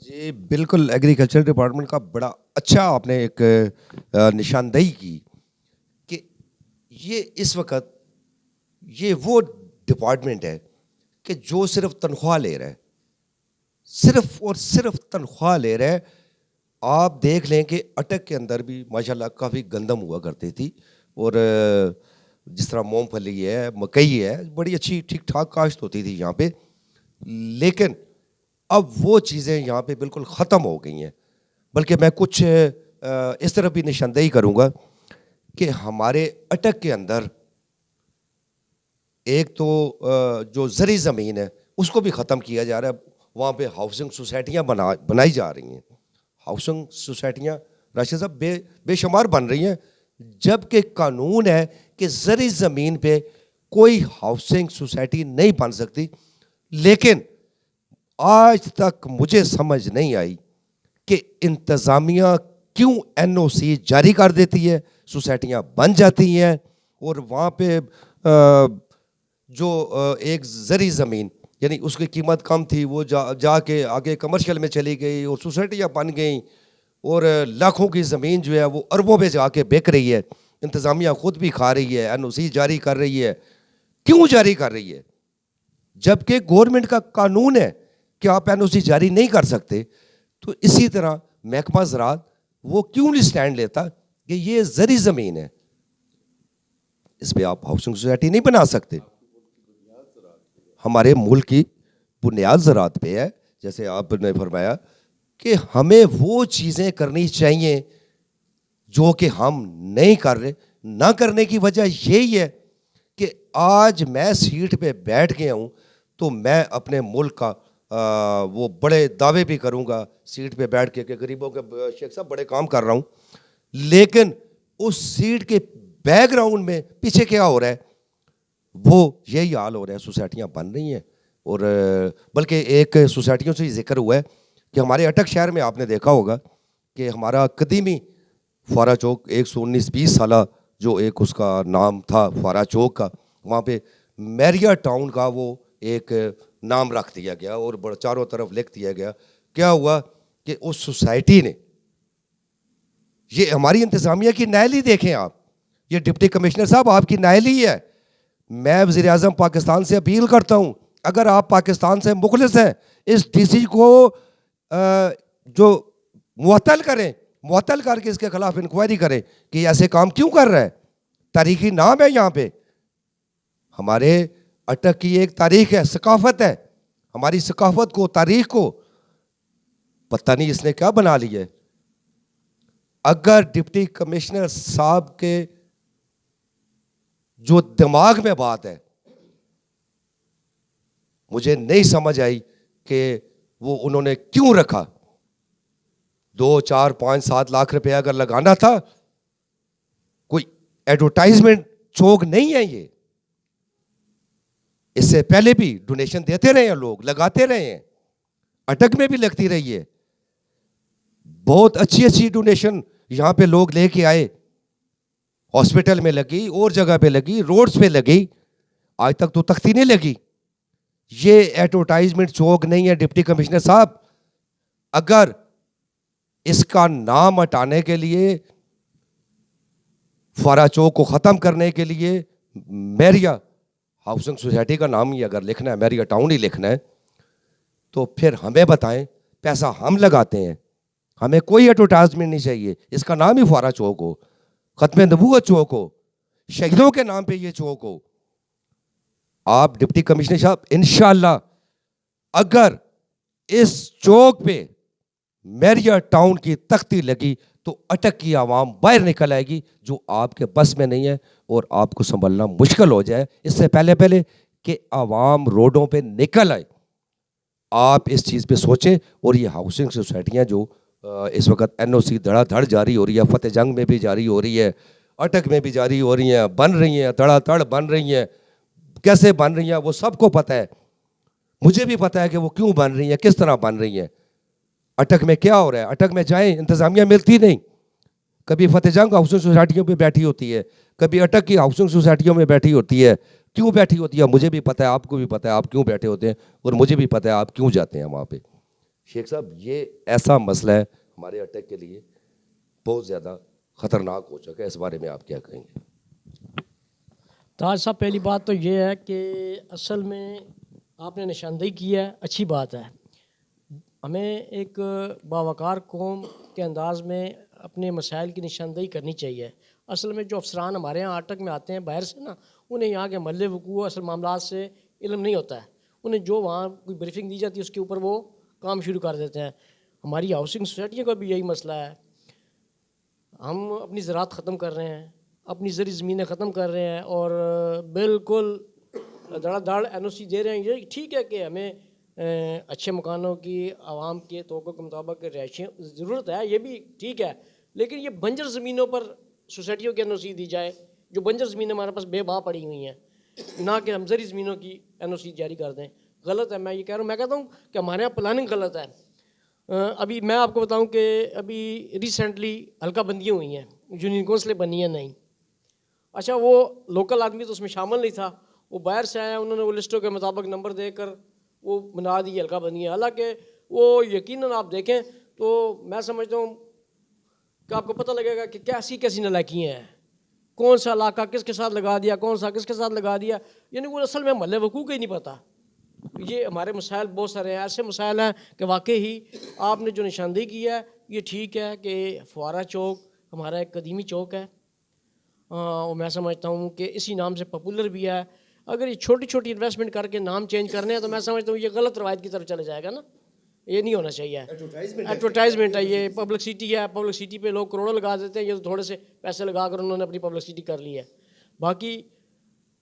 جی بالکل, ایگریکلچر ڈپارٹمنٹ کا بڑا اچھا آپ نے ایک نشاندہی کی کہ یہ اس وقت یہ وہ ڈپارٹمنٹ ہے کہ جو صرف تنخواہ لے رہا ہے, صرف اور صرف تنخواہ لے رہا ہے. آپ دیکھ لیں کہ اٹک کے اندر بھی ماشاءاللہ کافی گندم ہوا کرتی تھی, اور جس طرح مونگ پھلی ہے, مکئی ہے, بڑی اچھی ٹھیک ٹھاک کاشت ہوتی تھی یہاں پہ. لیکن اب وہ چیزیں یہاں پہ بالکل ختم ہو گئی ہیں. بلکہ میں کچھ اس طرح بھی نشاندہی کروں گا کہ ہمارے اٹک کے اندر ایک تو جو زرعی زمین ہے اس کو بھی ختم کیا جا رہا ہے. وہاں پہ ہاؤسنگ سوسائٹیاں بنائی جا رہی ہیں. ہاؤسنگ سوسائٹیاں راشد صاحب بے شمار بن رہی ہیں, جبکہ قانون ہے کہ زرعی زمین پہ کوئی ہاؤسنگ سوسائٹی نہیں بن سکتی. لیکن آج تک مجھے سمجھ نہیں آئی کہ انتظامیہ کیوں این او سی جاری کر دیتی ہے, سوسائٹیاں بن جاتی ہیں, اور وہاں پہ جو ایک زرعی زمین یعنی اس کی قیمت کم تھی وہ جا کے آگے کمرشل میں چلی گئی اور سوسائٹیاں بن گئیں, اور لاکھوں کی زمین جو ہے وہ اربوں پہ جا کے بک رہی ہے. انتظامیہ خود بھی کھا رہی ہے, این او سی جاری کر رہی ہے. کیوں جاری کر رہی ہے جبکہ گورنمنٹ کا قانون ہے کہ آپ این او سی جاری نہیں کر سکتے؟ تو اسی طرح محکمہ زراعت وہ کیوں نہیں سٹینڈ لیتا کہ یہ زرعی زمین ہے, اس پہ آپ ہاؤسنگ سوسائٹی نہیں بنا سکتے. ہمارے ملک کی بنیاد زراعت پہ ہے, جیسے آپ نے فرمایا کہ ہمیں وہ چیزیں کرنی چاہیے جو کہ ہم نہیں کر رہے. نہ کرنے کی وجہ یہی ہے کہ آج میں سیٹ پہ بیٹھ گیا ہوں تو میں اپنے ملک کا وہ بڑے دعوے بھی کروں گا سیٹ پہ بیٹھ کے کہ غریبوں کے شیخ صاحب بڑے کام کر رہا ہوں, لیکن اس سیٹ کے بیک گراؤنڈ میں پیچھے کیا ہو رہا ہے, وہ یہی حال ہو رہا ہے. سوسائٹیاں بن رہی ہیں, اور بلکہ ایک سوسائٹیوں سے ذکر ہوا ہے کہ ہمارے اٹک شہر میں آپ نے دیکھا ہوگا کہ ہمارا قدیمی فوارہ چوک 119-20 سالہ جو ایک اس کا نام تھا فوارہ چوک کا, وہاں پہ میریا ٹاؤن کا وہ ایک نام رکھ دیا گیا اور چاروں طرف لکھ دیا گیا. کیا ہوا کہ اس سوسائٹی نے, یہ ہماری انتظامیہ کی نااہلی دیکھیں آپ, یہ ڈپٹی کمشنر صاحب آپ کی نااہلی ہے. میں وزیر اعظم پاکستان سے اپیل کرتا ہوں, اگر آپ پاکستان سے مخلص ہیں اس ڈی سی کو جو معطل کر کے اس کے خلاف انکوائری کریں کہ یہ ایسے کام کیوں کر رہا ہے. تاریخی نام ہے یہاں پہ, ہمارے اٹک کی ایک تاریخ ہے, ثقافت ہے. ہماری ثقافت کو, تاریخ کو پتہ نہیں اس نے کیا بنا لی ہے. اگر ڈپٹی کمشنر صاحب کے جو دماغ میں بات ہے, مجھے نہیں سمجھ آئی کہ وہ انہوں نے کیوں رکھا. 2, 4, 5, 7 لاکھ روپے اگر لگانا تھا, کوئی ایڈورٹائزمنٹ چوک نہیں ہے یہ. اس سے پہلے بھی ڈونیشن دیتے رہے ہیں لوگ, لگاتے رہے ہیں, اٹک میں بھی لگتی رہی ہے. بہت اچھی ڈونیشن یہاں پہ لوگ لے کے آئے, ہاسپٹل میں لگی, اور جگہ پہ لگی, روڈز پہ لگی, آج تک تو تختی نہیں لگی. یہ ایڈورٹائزمنٹ چوک نہیں ہے ڈپٹی کمشنر صاحب. اگر اس کا نام ہٹانے کے لیے, فوارہ چوک کو ختم کرنے کے لیے میریا ہاؤسنگ سوسائٹی کا نام ہی اگر لکھنا ہے, میریا ٹاؤن ہی لکھنا ہے, تو پھر ہمیں بتائیں, پیسہ ہم لگاتے ہیں, ہمیں کوئی ایڈورٹائزمنٹ نہیں چاہیے. اس کا نام ہی فوارہ چوک ہو, ختم نبوت چوک ہو, شہیدوں کے نام پہ یہ چوک ہو. آپ ڈپٹی کمشنر صاحب انشاءاللہ اگر اس چوک پہ میریا ٹاؤن کی تختی لگی تو اٹک کی عوام باہر نکل آئے گی، جو آپ کے بس میں نہیں ہے اور آپ کو سنبھلنا مشکل ہو جائے۔ اس سے پہلے کہ عوام روڈوں پہ نکل آئے، آپ اس چیز پہ سوچیں۔ اور یہ ہاؤسنگ سوسائٹیاں جو اس وقت این او سی دھڑا دھڑ جاری ہو رہی ہے، فتح جنگ میں بھی جاری ہو رہی ہے، اٹک میں بھی جاری ہو رہی ہیں، بن رہی ہیں، دھڑا دھڑ بن رہی ہیں، کیسے بن رہی ہیں وہ سب کو پتہ ہے، مجھے بھی پتہ ہے کہ وہ کیوں بن رہی ہیں، کس طرح بن رہی ہیں۔ اٹک میں کیا ہو رہا ہے؟ اٹک میں جائیں، انتظامیہ ملتی نہیں، کبھی فتح جنگ ہاؤسنگ سوسائٹیوں پہ بیٹھی ہوتی ہے، کبھی اٹک کی ہاؤسنگ سوسائٹیوں میں بیٹھی ہوتی ہے۔ کیوں بیٹھی ہوتی ہے مجھے بھی پتہ ہے، آپ کو بھی پتہ ہے آپ کیوں بیٹھے ہوتے ہیں، اور مجھے بھی پتہ ہے آپ کیوں جاتے ہیں وہاں پہ۔ شیخ صاحب یہ ایسا مسئلہ ہے ہمارے اٹک کے لیے بہت زیادہ خطرناک ہو چکا ہے، اس بارے میں آپ کیا کہیں گے؟ تاج صاحب، پہلی بات تو یہ ہے کہ اصل میں آپ نے نشاندہی کی ہے، اچھی بات ہے۔ ہمیں ایک باوقار قوم کے انداز میں اپنے مسائل کی نشاندہی کرنی چاہیے۔ اصل میں جو افسران ہمارے یہاں اٹک میں آتے ہیں باہر سے نا، انہیں یہاں کے محلے وقوع اصل معاملات سے علم نہیں ہوتا ہے، انہیں جو وہاں کوئی بریفنگ دی جاتی ہے اس کے اوپر وہ کام شروع کر دیتے ہیں۔ ہماری ہاؤسنگ سوسائٹیوں کا بھی یہی مسئلہ ہے، ہم اپنی زراعت ختم کر رہے ہیں، اپنی زرعی زمینیں ختم کر رہے ہیں، اور بالکل دھڑا دھڑ این او سی دے رہے ہیں۔ یہ ٹھیک ہے کہ ہمیں اچھے مکانوں کی عوام کے توقع کے مطابق رہائشیں ضرورت ہے، یہ بھی ٹھیک ہے، لیکن یہ بنجر زمینوں پر سوسائٹیوں کی این او سی دی جائے، جو بنجر زمینیں ہمارے پاس بے باں پڑی ہوئی ہیں، نہ کہ ہم زرعی زمینوں کی این او سی جاری کر دیں۔ غلط ہے، میں یہ کہہ رہا ہوں، میں کہتا ہوں کہ ہمارے یہاں پلاننگ غلط ہے۔ ابھی میں آپ کو بتاؤں کہ ابھی ریسنٹلی حلقہ بندیاں ہوئی ہیں، یونین کونسلیں بنی ہیں نہیں، اچھا وہ لوکل آدمی تو اس میں شامل نہیں تھا، وہ باہر سے آیا، انہوں نے وہ لسٹوں کے مطابق نمبر دے کر وہ بنا دی حلقہ بندیاں۔ حالانکہ وہ یقیناً آپ دیکھیں تو میں سمجھتا ہوں کہ آپ کو پتہ لگے گا کہ کیسی نالائکیاں ہیں، کون سا علاقہ کس کے ساتھ لگا دیا، کون سا کس کے ساتھ لگا دیا، یعنی وہ اصل میں محلے وقوع کا ہی نہیں پتہ۔ یہ ہمارے مسائل بہت سارے ہیں، ایسے مسائل ہیں کہ واقعی ہی آپ نے جو نشاندہی کی ہے یہ ٹھیک ہے کہ فوارہ چوک ہمارا ایک قدیمی چوک ہے، اور میں سمجھتا ہوں کہ اسی نام سے پاپولر بھی ہے۔ اگر یہ چھوٹی چھوٹی انویسٹمنٹ کر کے نام چینج کرنے ہیں تو میں سمجھتا ہوں یہ غلط روایت کی طرف چلے جائے گا نا، یہ نہیں ہونا چاہیے۔ ایڈورٹائزمنٹ ہے، یہ پبلسٹی ہے، پبلسٹی پہ لوگ کروڑوں لگا دیتے ہیں، یہ تو تھوڑے سے پیسے لگا کر انہوں نے اپنی پبلسٹی کر لی ہے۔ باقی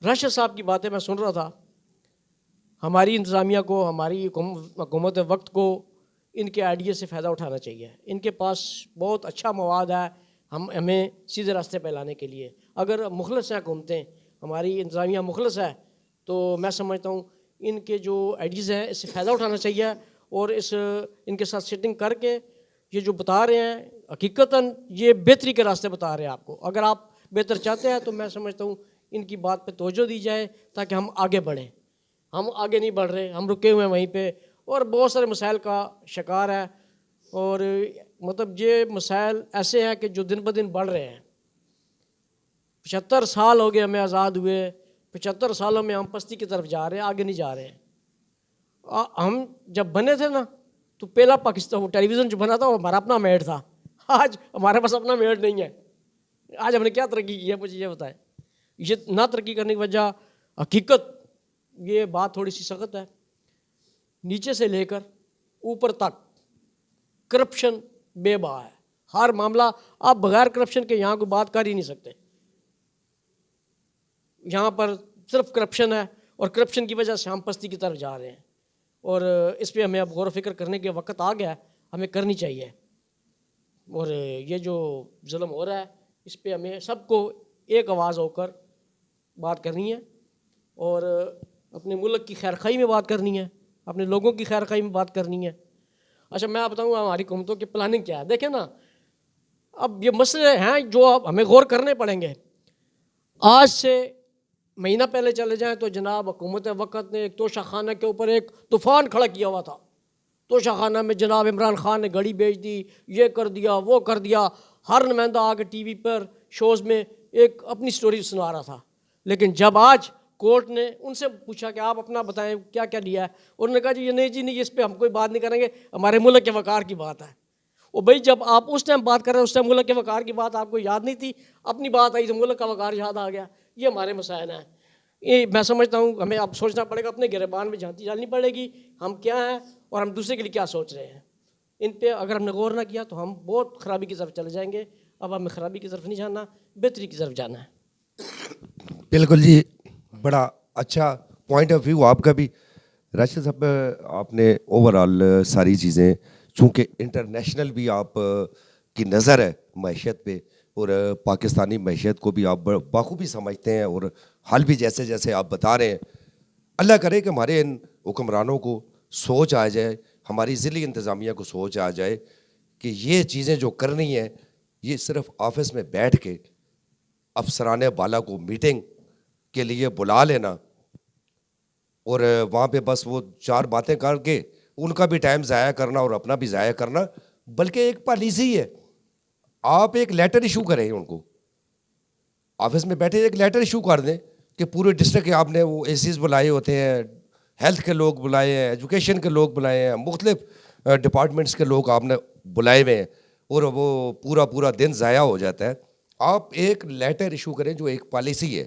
راشد صاحب کی باتیں میں سن رہا تھا، ہماری انتظامیہ کو، ہماری حکومت وقت کو ان کے آئیڈیا سے فائدہ اٹھانا چاہیے۔ ان کے پاس بہت اچھا مواد ہے ہمیں سیدھے راستے پہ لانے کے لیے۔ اگر مخلص ہیں حکومتیں، ہماری انتظامیہ مخلص ہے، تو میں سمجھتا ہوں ان کے جو آئیڈیز ہیں اس سے فائدہ اٹھانا چاہیے، اور ان کے ساتھ سیٹنگ کر کے یہ جو بتا رہے ہیں حقیقتاً یہ بہتری کے راستے بتا رہے ہیں آپ کو۔ اگر آپ بہتر چاہتے ہیں تو میں سمجھتا ہوں ان کی بات پہ توجہ دی جائے تاکہ ہم آگے بڑھیں۔ ہم آگے نہیں بڑھ رہے، ہم رکے ہوئے ہیں وہیں پہ، اور بہت سارے مسائل کا شکار ہے، اور مطلب یہ مسائل ایسے ہیں کہ جو دن بدن بڑھ رہے ہیں۔ 75 سال ہو گئے ہمیں آزاد ہوئے، 75 سالوں میں ہم پستی کی طرف جا رہے ہیں، آگے نہیں جا رہے ہیں۔ ہم جب بنے تھے نا تو پہلا پاکستان ٹیلی ویژن جو بنا تھا وہ ہمارا اپنا میڈ تھا، آج ہمارے پاس اپنا میڈ نہیں ہے۔ آج ہم نے کیا ترقی کی ہے مجھے یہ بتائیں۔ یہ نہ ترقی کرنے کی وجہ حقیقت یہ بات تھوڑی سی سخت ہے، نیچے سے لے کر اوپر تک کرپشن بے بہا ہے۔ ہر معاملہ آپ بغیر کرپشن کے یہاں کوئی بات کر ہی نہیں سکتے۔ یہاں پر صرف کرپشن ہے، اور کرپشن کی وجہ سے ہم پستی کی طرف جا رہے ہیں، اور اس پہ ہمیں اب غور و فکر کرنے کے وقت آ گیا ہے، ہمیں کرنی چاہیے۔ اور یہ جو ظلم ہو رہا ہے اس پہ ہمیں سب کو ایک آواز ہو کر بات کرنی ہے، اور اپنے ملک کی خیر خواہی میں بات کرنی ہے، اپنے لوگوں کی خیر خواہی میں بات کرنی ہے۔ اچھا میں آپ بتاؤں ہماری حکومتوں کی پلاننگ کیا ہے، دیکھیں نا، اب یہ مسئلے ہیں جو اب ہمیں غور کرنے پڑیں گے۔ آج سے مہینہ پہلے چلے جائیں تو جناب حکومت وقت نے ایک توشہ خانہ کے اوپر ایک طوفان کھڑا کیا ہوا تھا۔ توشہ خانہ میں جناب عمران خان نے گھڑی بیچ دی، یہ کر دیا، وہ کر دیا، ہر نمائندہ آ کے ٹی وی پر شوز میں ایک اپنی سٹوری سنا رہا تھا۔ لیکن جب آج کورٹ نے ان سے پوچھا کہ آپ اپنا بتائیں کیا کیا لیا ہے، انہوں نے کہا جی یہ نہیں جی نہیں، اس پہ ہم کوئی بات نہیں کریں گے، ہمارے ملک کے وقار کی بات ہے۔ وہ بھائی جب آپ اس ٹائم بات کر رہے ہیں، اس ٹائم ملک کے وقار کی بات آپ کو یاد نہیں تھی، اپنی بات آئی تو ملک کا وقار یاد آ گیا۔ یہ ہمارے مسائل ہیں۔ یہ میں سمجھتا ہوں ہمیں اب سوچنا پڑے گا، اپنے گریبان میں جھانتی ڈالنی پڑے گی ہم کیا ہیں اور ہم دوسرے کے لیے کیا سوچ رہے ہیں. ان پہ اگر ہم نے غور نہ کیا تو ہم بہت خرابی کی طرف چلے جائیں گے. اب ہمیں خرابی کی طرف نہیں جانا، بہتری کی طرف جانا ہے. بالکل جی، بڑا اچھا پوائنٹ آف ویو آپ کا بھی. راشد صاحب آپ نے اوور آل ساری چیزیں، چونکہ انٹرنیشنل بھی آپ کی نظر ہے معیشت پہ، اور پاکستانی معیشت کو بھی آپ بخوبی سمجھتے ہیں، اور حال بھی جیسے جیسے آپ بتا رہے ہیں. اللہ کرے کہ ہمارے ان حکمرانوں کو سوچ آ جائے، ہماری ضلعی انتظامیہ کو سوچ آ جائے کہ یہ چیزیں جو کرنی ہیں یہ صرف آفس میں بیٹھ کے افسران بالا کو میٹنگ کے لیے بلا لینا اور وہاں پہ بس وہ 4 باتیں کر کے ان کا بھی ٹائم ضائع کرنا اور اپنا بھی ضائع کرنا، بلکہ ایک پالیسی ہے. آپ ایک لیٹر ایشو کریں ان کو، آفس میں بیٹھے ایک لیٹر ایشو کر دیں کہ پورے ڈسٹرکٹ کے آپ نے وہ اے سیز بلائے ہوتے ہیں، ہیلتھ کے لوگ بلائے ہیں، ایجوکیشن کے لوگ بلائے ہیں، مختلف ڈپارٹمنٹس کے لوگ آپ نے بلائے ہوئے ہیں، اور وہ پورا دن ضائع ہو جاتا ہے. آپ ایک لیٹر ایشو کریں جو ایک پالیسی ہے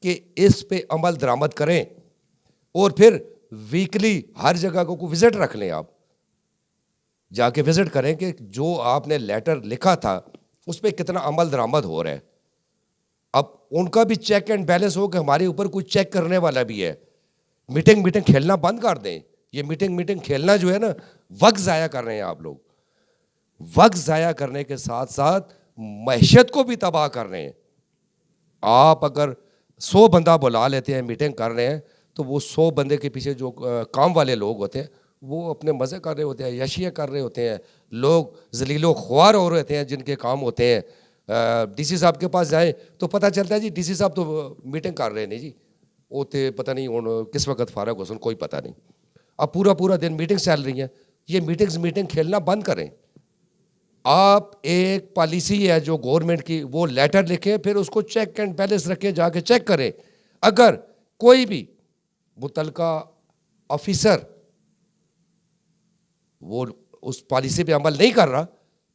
کہ اس پہ عمل درآمد کریں، اور پھر ویکلی ہر جگہ کو وزٹ رکھ لیں. آپ جا کے وزٹ کریں کہ جو آپ نے لیٹر لکھا تھا اس پہ کتنا عمل درآمد ہو رہا ہے. اب ان کا بھی چیک اینڈ بیلنس ہو کہ ہمارے اوپر کوئی چیک کرنے والا بھی ہے. میٹنگ کھیلنا بند کر دیں. یہ میٹنگ کھیلنا جو ہے نا، وقت ضائع کر رہے ہیں آپ لوگ. وقت ضائع کرنے کے ساتھ ساتھ معیشت کو بھی تباہ کر رہے ہیں. آپ اگر 100 بندہ بلا لیتے ہیں، میٹنگ کر رہے ہیں، تو وہ 100 بندے کے پیچھے جو کام والے لوگ ہوتے ہیں وہ اپنے مزے کر رہے ہوتے ہیں، یشیاں کر رہے ہوتے ہیں. لوگ ذلیل و خوار ہو رہے ہوتے ہیں جن کے کام ہوتے ہیں. ڈی سی صاحب کے پاس جائیں تو پتہ چلتا ہے جی ڈی سی صاحب تو میٹنگ کر رہے نہیں جی، وہ تھے پتہ نہیں کس وقت فارغ ہو سن، کوئی پتہ نہیں. اب پورا دن میٹنگ چل رہی ہیں. یہ میٹنگ کھیلنا بند کریں. آپ ایک پالیسی ہے جو گورنمنٹ کی، وہ لیٹر لکھیں، پھر اس کو چیک اینڈ بیلنس رکھیں، جا کے چیک کریں. اگر کوئی بھی متعلقہ آفیسر وہ اس پالیسی پہ عمل نہیں کر رہا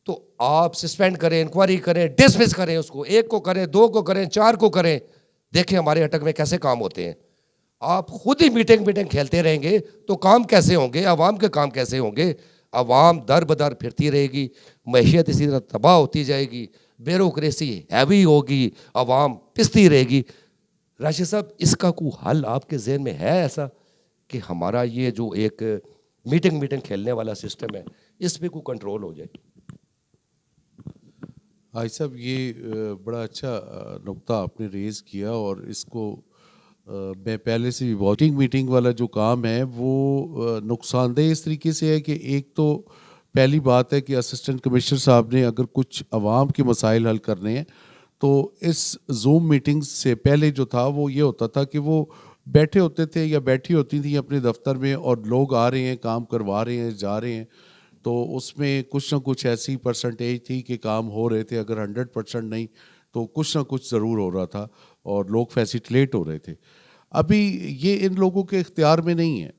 تو آپ سسپینڈ کریں، انکوائری کریں، ڈسمس کریں اس کو. 1 کو کریں، 2 کو کریں، 4 کو کریں. دیکھیں ہمارے اٹک میں کیسے کام ہوتے ہیں. آپ خود ہی میٹنگ کھیلتے رہیں گے تو کام کیسے ہوں گے؟ عوام کے کام کیسے ہوں گے؟ عوام در بدر پھرتی رہے گی، معیشت اسی طرح تباہ ہوتی جائے گی، بیوروکریسی ہیوی ہوگی، عوام پستی رہے گی. راشد صاحب، اس کا کوئی حل آپ کے ذہن میں ہے ایسا کہ ہمارا یہ جو ایک میٹنگ کھیلنے والا سسٹم ہے اس پہ کوئی کنٹرول ہو جائے؟ حاج صاحب، یہ بڑا اچھا نقطہ آپ نے ریز کیا، اور اس کو میں پہلے سے بھی واچنگ میٹنگ والا جو کام ہے وہ نقصان دہ اس طریقے سے ہے کہ ایک تو پہلی بات ہے کہ اسسٹنٹ کمشنر صاحب نے اگر کچھ عوام کے مسائل حل کرنے ہیں تو اس زوم میٹنگ سے پہلے جو تھا وہ یہ ہوتا تھا کہ وہ بیٹھے ہوتے تھے یا بیٹھی ہوتی تھیں اپنے دفتر میں، اور لوگ آ رہے ہیں، کام کروا رہے ہیں، جا رہے ہیں، تو اس میں کچھ نہ کچھ ایسی پرسنٹیج تھی کہ کام ہو رہے تھے. اگر 100% نہیں تو کچھ نہ کچھ ضرور ہو رہا تھا، اور لوگ فیسیلیٹیٹ ہو رہے تھے. ابھی یہ ان لوگوں کے اختیار میں نہیں ہے.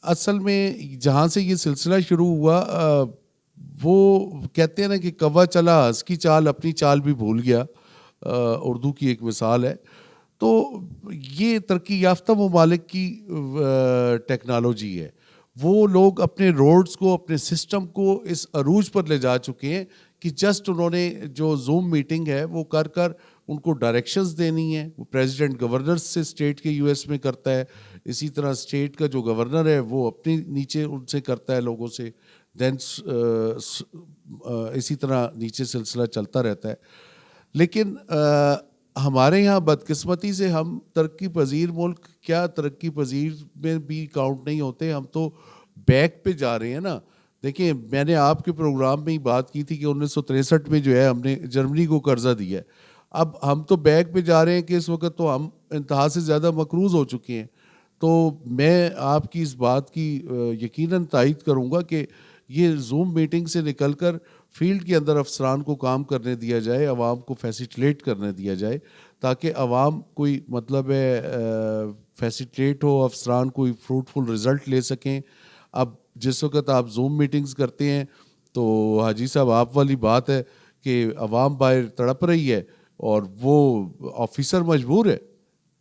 اصل میں جہاں سے یہ سلسلہ شروع ہوا، وہ کہتے ہیں نا کہ کوا چلا ہنس کی چال، اپنی چال بھی بھول گیا، اردو کی ایک مثال ہے. تو یہ ترقی یافتہ ممالک کی ٹیکنالوجی ہے. وہ لوگ اپنے روڈز کو، اپنے سسٹم کو اس عروج پر لے جا چکے ہیں کہ جسٹ انہوں نے جو زوم میٹنگ ہے وہ کر ان کو ڈائریکشنز دینی ہے. وہ پریزیڈنٹ گورنر سے اسٹیٹ کے US میں کرتا ہے، اسی طرح اسٹیٹ کا جو گورنر ہے وہ اپنے نیچے ان سے کرتا ہے لوگوں سے، دین اسی طرح نیچے سلسلہ چلتا رہتا ہے. لیکن ہمارے یہاں بدقسمتی سے ہم ترقی پذیر ملک کیا، ترقی پذیر میں بھی کاؤنٹ نہیں ہوتے. ہم تو بیک پہ جا رہے ہیں نا. دیکھیں، میں نے آپ کے پروگرام میں ہی بات کی تھی کہ 1963 میں جو ہے ہم نے جرمنی کو قرضہ دیا ہے. اب ہم تو بیک پہ جا رہے ہیں کہ اس وقت تو ہم انتہا سے زیادہ مقروض ہو چکے ہیں. تو میں آپ کی اس بات کی یقیناً تائید کروں گا کہ یہ زوم میٹنگ سے نکل کر فیلڈ کے اندر افسران کو کام کرنے دیا جائے، عوام کو فیسیلیٹ کرنے دیا جائے، تاکہ عوام کوئی مطلب ہے فیسیلیٹ ہو، افسران کوئی فروٹفل رزلٹ لے سکیں. اب جس وقت آپ زوم میٹنگز کرتے ہیں تو حاجی صاحب آپ والی بات ہے کہ عوام باہر تڑپ رہی ہے اور وہ آفیسر مجبور ہے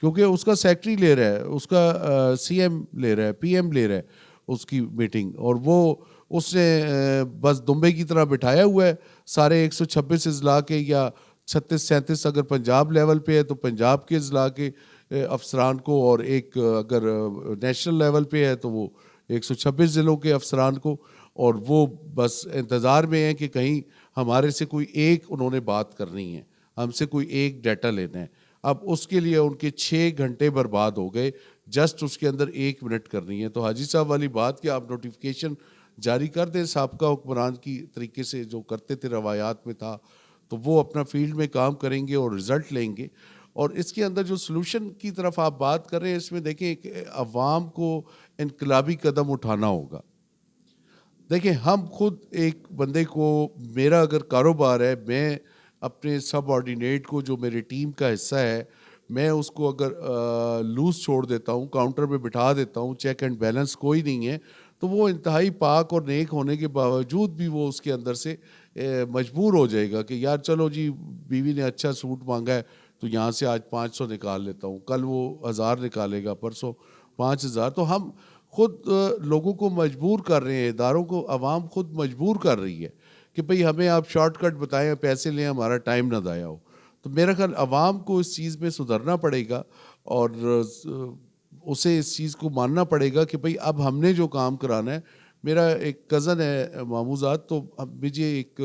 کیونکہ اس کا سیکٹری لے رہا ہے, اس کا سی ایم لے رہا ہے, پی ایم لے رہا ہے اس کی میٹنگ, اور وہ اس نے بس دمبے کی طرح بٹھایا ہوا ہے سارے 126 اضلاع کے, یا 36-37 اگر پنجاب لیول پہ ہے تو پنجاب کے اضلاع کے افسران کو, اور ایک اگر نیشنل لیول پہ ہے تو وہ 126 ضلعوں کے افسران کو, اور وہ بس انتظار میں ہیں کہ کہیں ہمارے سے کوئی ایک انہوں نے بات کرنی ہے, ہم سے کوئی ایک ڈیٹا لینا ہے. اب اس کے لیے ان کے 6 گھنٹے برباد ہو گئے, جسٹ اس کے اندر 1 منٹ کرنی ہے. تو حاجی صاحب والی بات کہ آپ نوٹیفیکیشن جاری کر دیں سابقہ حکمران کی طریقے سے جو کرتے تھے, روایات میں تھا, تو وہ اپنا فیلڈ میں کام کریں گے اور رزلٹ لیں گے. اور اس کے اندر جو سلوشن کی طرف آپ بات کر رہے ہیں, اس میں دیکھیں ایک عوام کو انقلابی قدم اٹھانا ہوگا. دیکھیں ہم خود ایک بندے کو, میرا اگر کاروبار ہے, میں اپنے سب آرڈینیٹ کو جو میری ٹیم کا حصہ ہے, میں اس کو اگر لوز چھوڑ دیتا ہوں, کاؤنٹر پہ بٹھا دیتا ہوں, چیک اینڈ بیلنس کوئی نہیں ہے, تو وہ انتہائی پاک اور نیک ہونے کے باوجود بھی وہ اس کے اندر سے مجبور ہو جائے گا کہ یار چلو جی بیوی نے اچھا سوٹ مانگا ہے تو یہاں سے آج 500 نکال لیتا ہوں, کل وہ 1000 نکالے گا, پرسوں 5000. تو ہم خود لوگوں کو مجبور کر رہے ہیں, اداروں کو عوام خود مجبور کر رہی ہے کہ بھئی ہمیں آپ شارٹ کٹ بتائیں, پیسے لیں, ہمارا ٹائم نہ ضائع ہو. تو میرا خیال عوام کو اس چیز میں سدھرنا پڑے گا, اور اسے اس چیز کو ماننا پڑے گا کہ بھئی اب ہم نے جو کام کرانا ہے. میرا ایک کزن ہے ماموزاد, تو مجھے ایک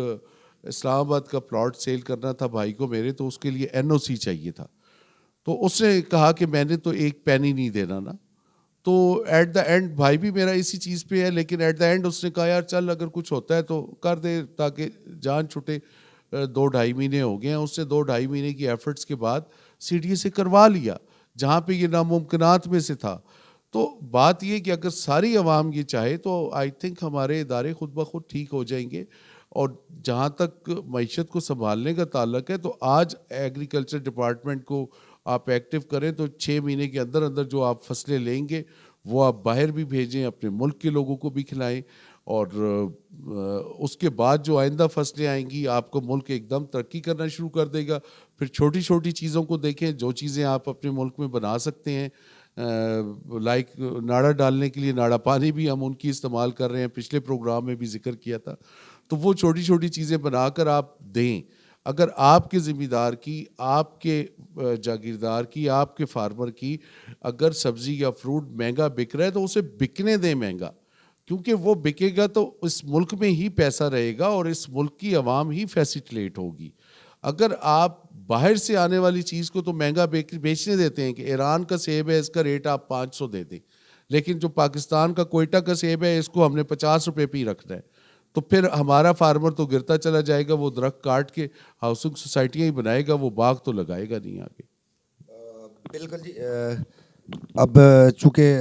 اسلام آباد کا پلاٹ سیل کرنا تھا بھائی کو میرے, تو اس کے لیے NOC چاہیے تھا. تو اس نے کہا کہ میں نے تو ایک پینی نہیں دینا نا. تو ایٹ دا اینڈ بھائی بھی میرا اسی چیز پہ ہے, لیکن ایٹ دا اینڈ اس نے کہا یار چل اگر کچھ ہوتا ہے تو کر دے تاکہ جان چھٹے. 2-2.5 مہینے ہو گئے ہیں, اس نے 2-2.5 مہینے کی ایفرٹس کے بعد CDA سے کروا لیا جہاں پہ یہ ناممکنات میں سے تھا. تو بات یہ کہ اگر ساری عوام یہ چاہے تو آئی تھنک ہمارے ادارے خود بخود ٹھیک ہو جائیں گے. اور جہاں تک معیشت کو سنبھالنے کا تعلق ہے, تو آج ایگریکلچر ڈپارٹمنٹ کو آپ ایکٹیو کریں تو 6 مہینے کے اندر اندر جو آپ فصلیں لیں گے وہ آپ باہر بھی بھیجیں, اپنے ملک کے لوگوں کو بھی کھلائیں, اور اس کے بعد جو آئندہ فصلیں آئیں گی آپ کو ملک ایک دم ترقی کرنا شروع کر دے گا. پھر چھوٹی چھوٹی چیزوں کو دیکھیں, جو چیزیں آپ اپنے ملک میں بنا سکتے ہیں, لائک ناڑا ڈالنے کے لیے ناڑا پانی بھی ہم ان کی استعمال کر رہے ہیں, پچھلے پروگرام میں بھی ذکر کیا تھا. تو وہ چھوٹی چھوٹی چیزیں بنا کر آپ دیں. اگر آپ کے ذمہ دار کی, آپ کے جاگیردار کی, آپ کے فارمر کی اگر سبزی یا فروٹ مہنگا بک رہا ہے تو اسے بکنے دیں مہنگا, کیونکہ وہ بکے گا تو اس ملک میں ہی پیسہ رہے گا اور اس ملک کی عوام ہی فیسیلیٹ ہوگی. اگر آپ باہر سے آنے والی چیز کو تو مہنگا بیچنے دیتے ہیں کہ ایران کا سیب ہے اس کا ریٹ آپ 500 دے دیں, لیکن جو پاکستان کا کوئٹہ کا سیب ہے اس کو ہم نے 50 روپے پہ ہی رکھنا ہے, تو پھر ہمارا فارمر تو گرتا چلا جائے گا, وہ درخت کاٹ کے ہاؤسنگ سوسائٹیاں ہی بنائے گا, وہ باغ تو لگائے گا نہیں آگے. بالکل جی. اب چونکہ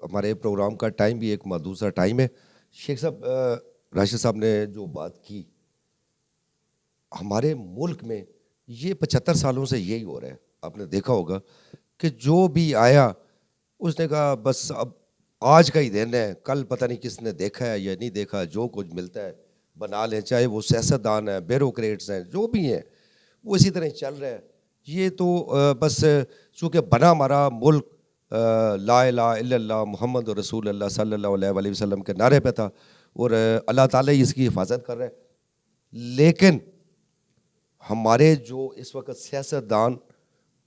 ہمارے پروگرام کا ٹائم بھی ایک محدود سا ٹائم ہے, شیخ صاحب راشد صاحب نے جو بات کی, ہمارے ملک میں یہ 75 سالوں سے یہی ہو رہا ہے. آپ نے دیکھا ہوگا کہ جو بھی آیا اس نے کہا بس اب آج کا ہی دن ہے, کل پتہ نہیں کس نے دیکھا ہے یا نہیں دیکھا, جو کچھ ملتا ہے بنا لیں, چاہے وہ سیاستدان ہیں, بیوروکریٹس ہیں, جو بھی ہیں, وہ اسی طرح چل رہا ہے. یہ تو بس چونکہ بنا ہمارا ملک لا الہ الا اللہ محمد رسول اللہ صلی اللہ علیہ وسلم کے نعرے پہ تھا, اور اللہ تعالیٰ ہی اس کی حفاظت کر رہے ہیں. لیکن ہمارے جو اس وقت سیاستدان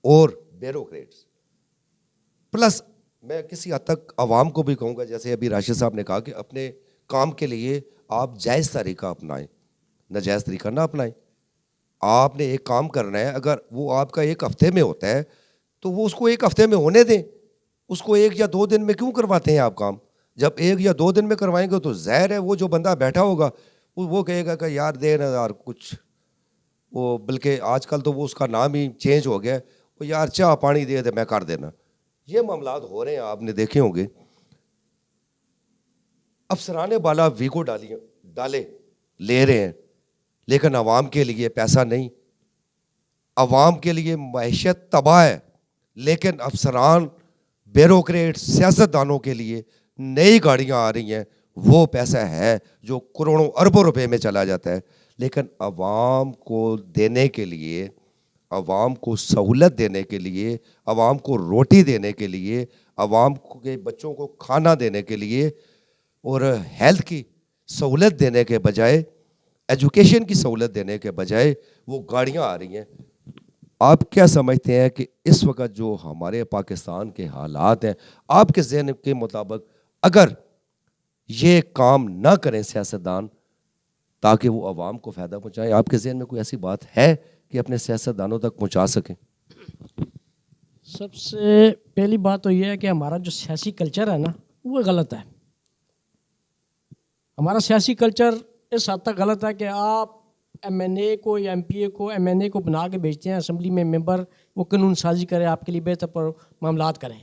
اور بیوروکریٹس پلس میں کسی حد تک عوام کو بھی کہوں گا, جیسے ابھی راشد صاحب نے کہا کہ اپنے کام کے لیے آپ جائز طریقہ اپنائیں, ناجائز طریقہ نہ اپنائیں. آپ نے ایک کام کرنا ہے, اگر وہ آپ کا 1 ہفتے میں ہوتا ہے تو وہ اس کو 1 ہفتے میں ہونے دیں, اس کو 1 یا 2 دن میں کیوں کرواتے ہیں آپ کام؟ جب 1 یا 2 دن میں کروائیں گے تو ظاہر ہے وہ جو بندہ بیٹھا ہوگا وہ کہے گا کہ یار دے نا یار کچھ, وہ بلکہ آج کل تو وہ اس کا نام ہی چینج ہو گیا, وہ یار چاہ پانی دے میں کر دینا. یہ معاملات ہو رہے ہیں, آپ نے دیکھے ہوں گے. افسران بالا ویگو ڈالے لے رہے ہیں, لیکن عوام کے لیے پیسہ نہیں, عوام کے لیے معیشت تباہ ہے, لیکن افسران بیوروکریٹ سیاستدانوں کے لیے نئی گاڑیاں آ رہی ہیں, وہ پیسہ ہے جو کروڑوں اربوں روپے میں چلا جاتا ہے, لیکن عوام کو دینے کے لیے عوام کو سہولت دینے کے لیے, عوام کو روٹی دینے کے لیے, عوام کے بچوں کو کھانا دینے کے لیے اور ہیلتھ کی سہولت دینے کے بجائے, ایجوکیشن کی سہولت دینے کے بجائے وہ گاڑیاں آ رہی ہیں. آپ کیا سمجھتے ہیں کہ اس وقت جو ہمارے پاکستان کے حالات ہیں, آپ کے ذہن کے مطابق اگر یہ کام نہ کریں سیاستدان تاکہ وہ عوام کو فائدہ پہنچائیں, آپ کے ذہن میں کوئی ایسی بات ہے کہ اپنے سیاستدانوں تک پہنچا سکیں؟ سب سے پہلی بات تو یہ ہے کہ ہمارا جو سیاسی کلچر ہے نا وہ غلط ہے. ہمارا سیاسی کلچر اس حد تک غلط ہے کہ آپ ایم این اے کو یا ایم این اے کو بنا کے بھیجتے ہیں اسمبلی میں ممبر, وہ قانون سازی کرے, آپ کے لیے بہتر پر معاملات کریں,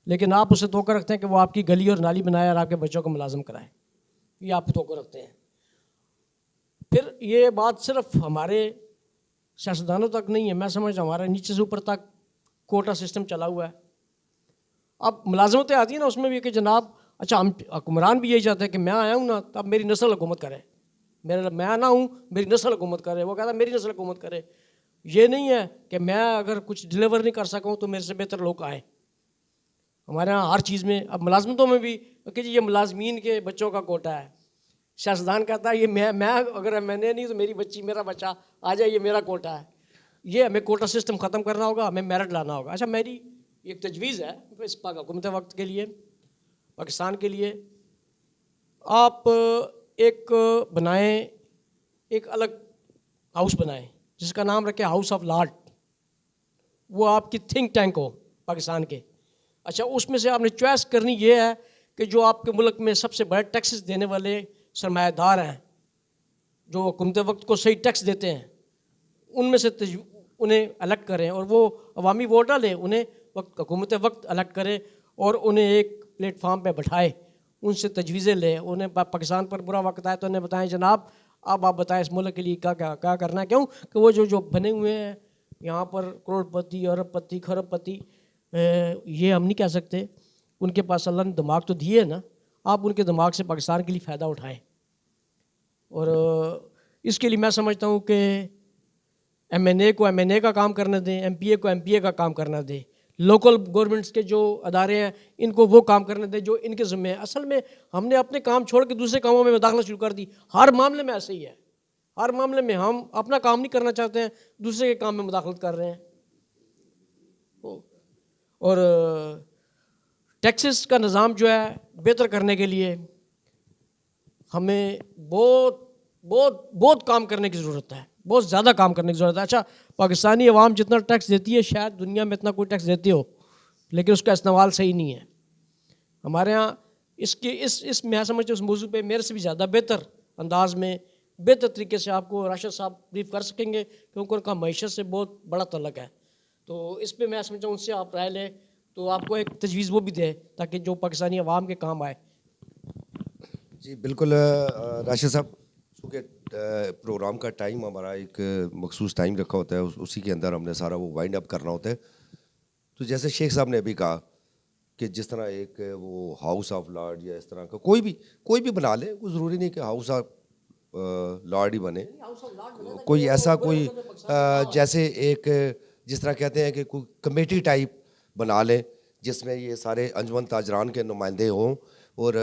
لیکن آپ اسے توقع رکھتے ہیں کہ وہ آپ کی گلی اور نالی بنائے اور آپ کے بچوں کو ملازم کرائے. یہ آپ توقع رکھتے ہیں. پھر یہ بات صرف ہمارے سیاستدانوں تک نہیں ہے, میں سمجھتا ہوں ہمارے نیچے سے اوپر تک کوٹا سسٹم چلا ہوا ہے. اب ملازمتیں آتی ہیں نا, اس میں بھی کہ جناب اچھا ہم حکمران بھی یہی چاہتے ہیں کہ میں آیا ہوں نا تو اب میری نسل حکومت کرے, میں نہ ہوں میری نسل حکومت کرے. وہ کہتا ہے میری نسل حکومت کرے. یہ نہیں ہے کہ میں اگر کچھ ڈلیور نہیں کر سکوں تو میرے سے بہتر لوگ آئیں. ہمارے یہاں ہر چیز میں, اب ملازمتوں میں بھی کہ جی یہ ملازمین کے بچوں کا کوٹا ہے. سیاستدان کہتا ہے یہ میں اگر میں نے نہیں تو میری بچی میرا بچہ آ جائے, یہ میرا کوٹا ہے. یہ ہمیں کوٹا سسٹم ختم کرنا ہوگا, ہمیں میرٹ لانا ہوگا. اچھا میری ایک تجویز ہے اس حکومت وقت کے لیے, پاکستان کے لیے, آپ ایک بنائیں, ایک الگ ہاؤس بنائیں جس کا نام رکھے ہاؤس آف لارڈ. وہ آپ کی تھنک ٹینک ہو پاکستان کے. اچھا اس میں سے آپ نے چوائس کرنی یہ ہے کہ جو آپ کے ملک میں سب سے بڑے ٹیکسز دینے والے سرمایہ دار ہیں, جو حکومت وقت کو صحیح ٹیکس دیتے ہیں, ان میں سے انہیں الگ کریں اور وہ عوامی ووٹ لے, انہیں حکومت وقت الگ کرے اور انہیں ایک پلیٹ فارم پہ بٹھائے, ان سے تجویزیں لے. انہیں پاکستان پر برا وقت آئے تو انہیں بتائیں جناب اب آپ بتائیں اس ملک کے لیے کیا کرنا ہے. کیوں کہ وہ جو بنے ہوئے ہیں یہاں پر کروڑ پتی, ارب پتی, کھرب پتی, یہ ہم نہیں کہہ سکتے. ان کے پاس اللہ نے دماغ تو دیے نا, آپ ان کے دماغ سے پاکستان کے لیے فائدہ اٹھائیں. اور اس کے لیے میں سمجھتا ہوں کہ ایم این اے کو ایم این اے کا کام کرنا دیں, ایم پی اے کو ایم پی اے کا کام کرنا دیں, لوکل گورنمنٹس کے جو ادارے ہیں ان کو وہ کام کرنے دیں جو ان کے ذمہ ہے. اصل میں ہم نے اپنے کام چھوڑ کے دوسرے کاموں میں مداخلت شروع کر دی. ہر معاملے میں ایسے ہی ہے, ہر معاملے میں ہم اپنا کام نہیں کرنا چاہتے ہیں, دوسرے کے کام میں مداخلت کر رہے ہیں. اور ٹیکسز کا نظام جو ہے بہتر کرنے کے لیے ہمیں بہت بہت بہت کام کرنے کی ضرورت ہے, بہت زیادہ کام کرنے کی ضرورت ہے. اچھا پاکستانی عوام جتنا ٹیکس دیتی ہے شاید دنیا میں اتنا کوئی ٹیکس دیتی ہو, لیکن اس کا استعمال صحیح نہیں ہے. ہمارے ہاں اس میں سمجھتے اس موضوع پہ میرے سے بھی زیادہ بہتر انداز میں بہتر طریقے سے آپ کو راشد صاحب بریف کر سکیں گے, کیونکہ ان کا معیشت سے بہت بڑا تعلق ہے. تو اس پہ میں سمجھتا ہوں ان سے آپ رائے لیں تو آپ کو ایک تجویز وہ بھی دے تاکہ جو پاکستانی عوام کے کام آئے. جی بالکل راشد صاحب, چونکہ پروگرام کا ٹائم ہمارا ایک مخصوص ٹائم رکھا ہوتا ہے, اسی کے اندر ہم نے سارا وہ وائنڈ اپ کرنا ہوتا ہے. تو جیسے شیخ صاحب نے ابھی کہا کہ جس طرح ایک وہ ہاؤس آف لارڈ یا اس طرح کا کوئی بھی بنا لے, کوئی ضروری نہیں کہ ہاؤس آف لارڈ ہی بنے, کوئی ایسا کوئی جیسے ایک جس طرح کہتے ہیں کہ کوئی کمیٹی ٹائپ بنا لیں جس میں یہ سارے انجمن تاجران کے نمائندے ہوں اور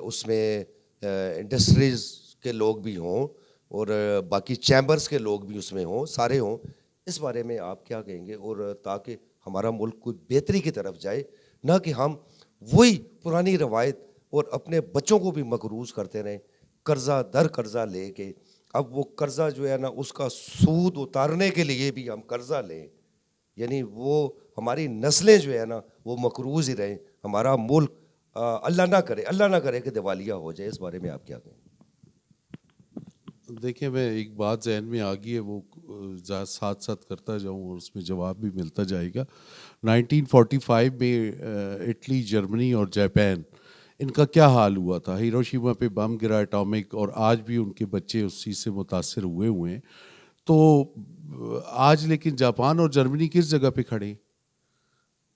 اس میں انڈسٹریز کے لوگ بھی ہوں اور باقی چیمبرز کے لوگ بھی اس میں ہوں, سارے ہوں. اس بارے میں آپ کیا کہیں گے؟ اور تاکہ ہمارا ملک کوئی بہتری کی طرف جائے, نہ کہ ہم وہی پرانی روایت اور اپنے بچوں کو بھی مقروض کرتے رہیں قرضہ در قرضہ لے کے. اب وہ قرضہ جو ہے نا اس کا سود اتارنے کے لیے بھی ہم قرضہ لیں, یعنی وہ ہماری نسلیں جو ہے نا وہ مقروض ہی رہیں, ہمارا ملک اللہ نہ کرے کہ دیوالیہ ہو جائے. اس بارے میں آپ کیا کہیں؟ دیکھیں میں ایک بات ذہن میں آ گئی ہے, وہ ساتھ ساتھ کرتا جاؤں اور اس میں جواب بھی ملتا جائے گا. 1945 میں اٹلی, جرمنی اور جاپان ان کا کیا حال ہوا تھا. ہیروشیما پہ بم گرا اٹامک, اور آج بھی ان کے بچے اس چیز سے متاثر ہوئے ہیں. تو آج لیکن جاپان اور جرمنی کس جگہ پہ کھڑے,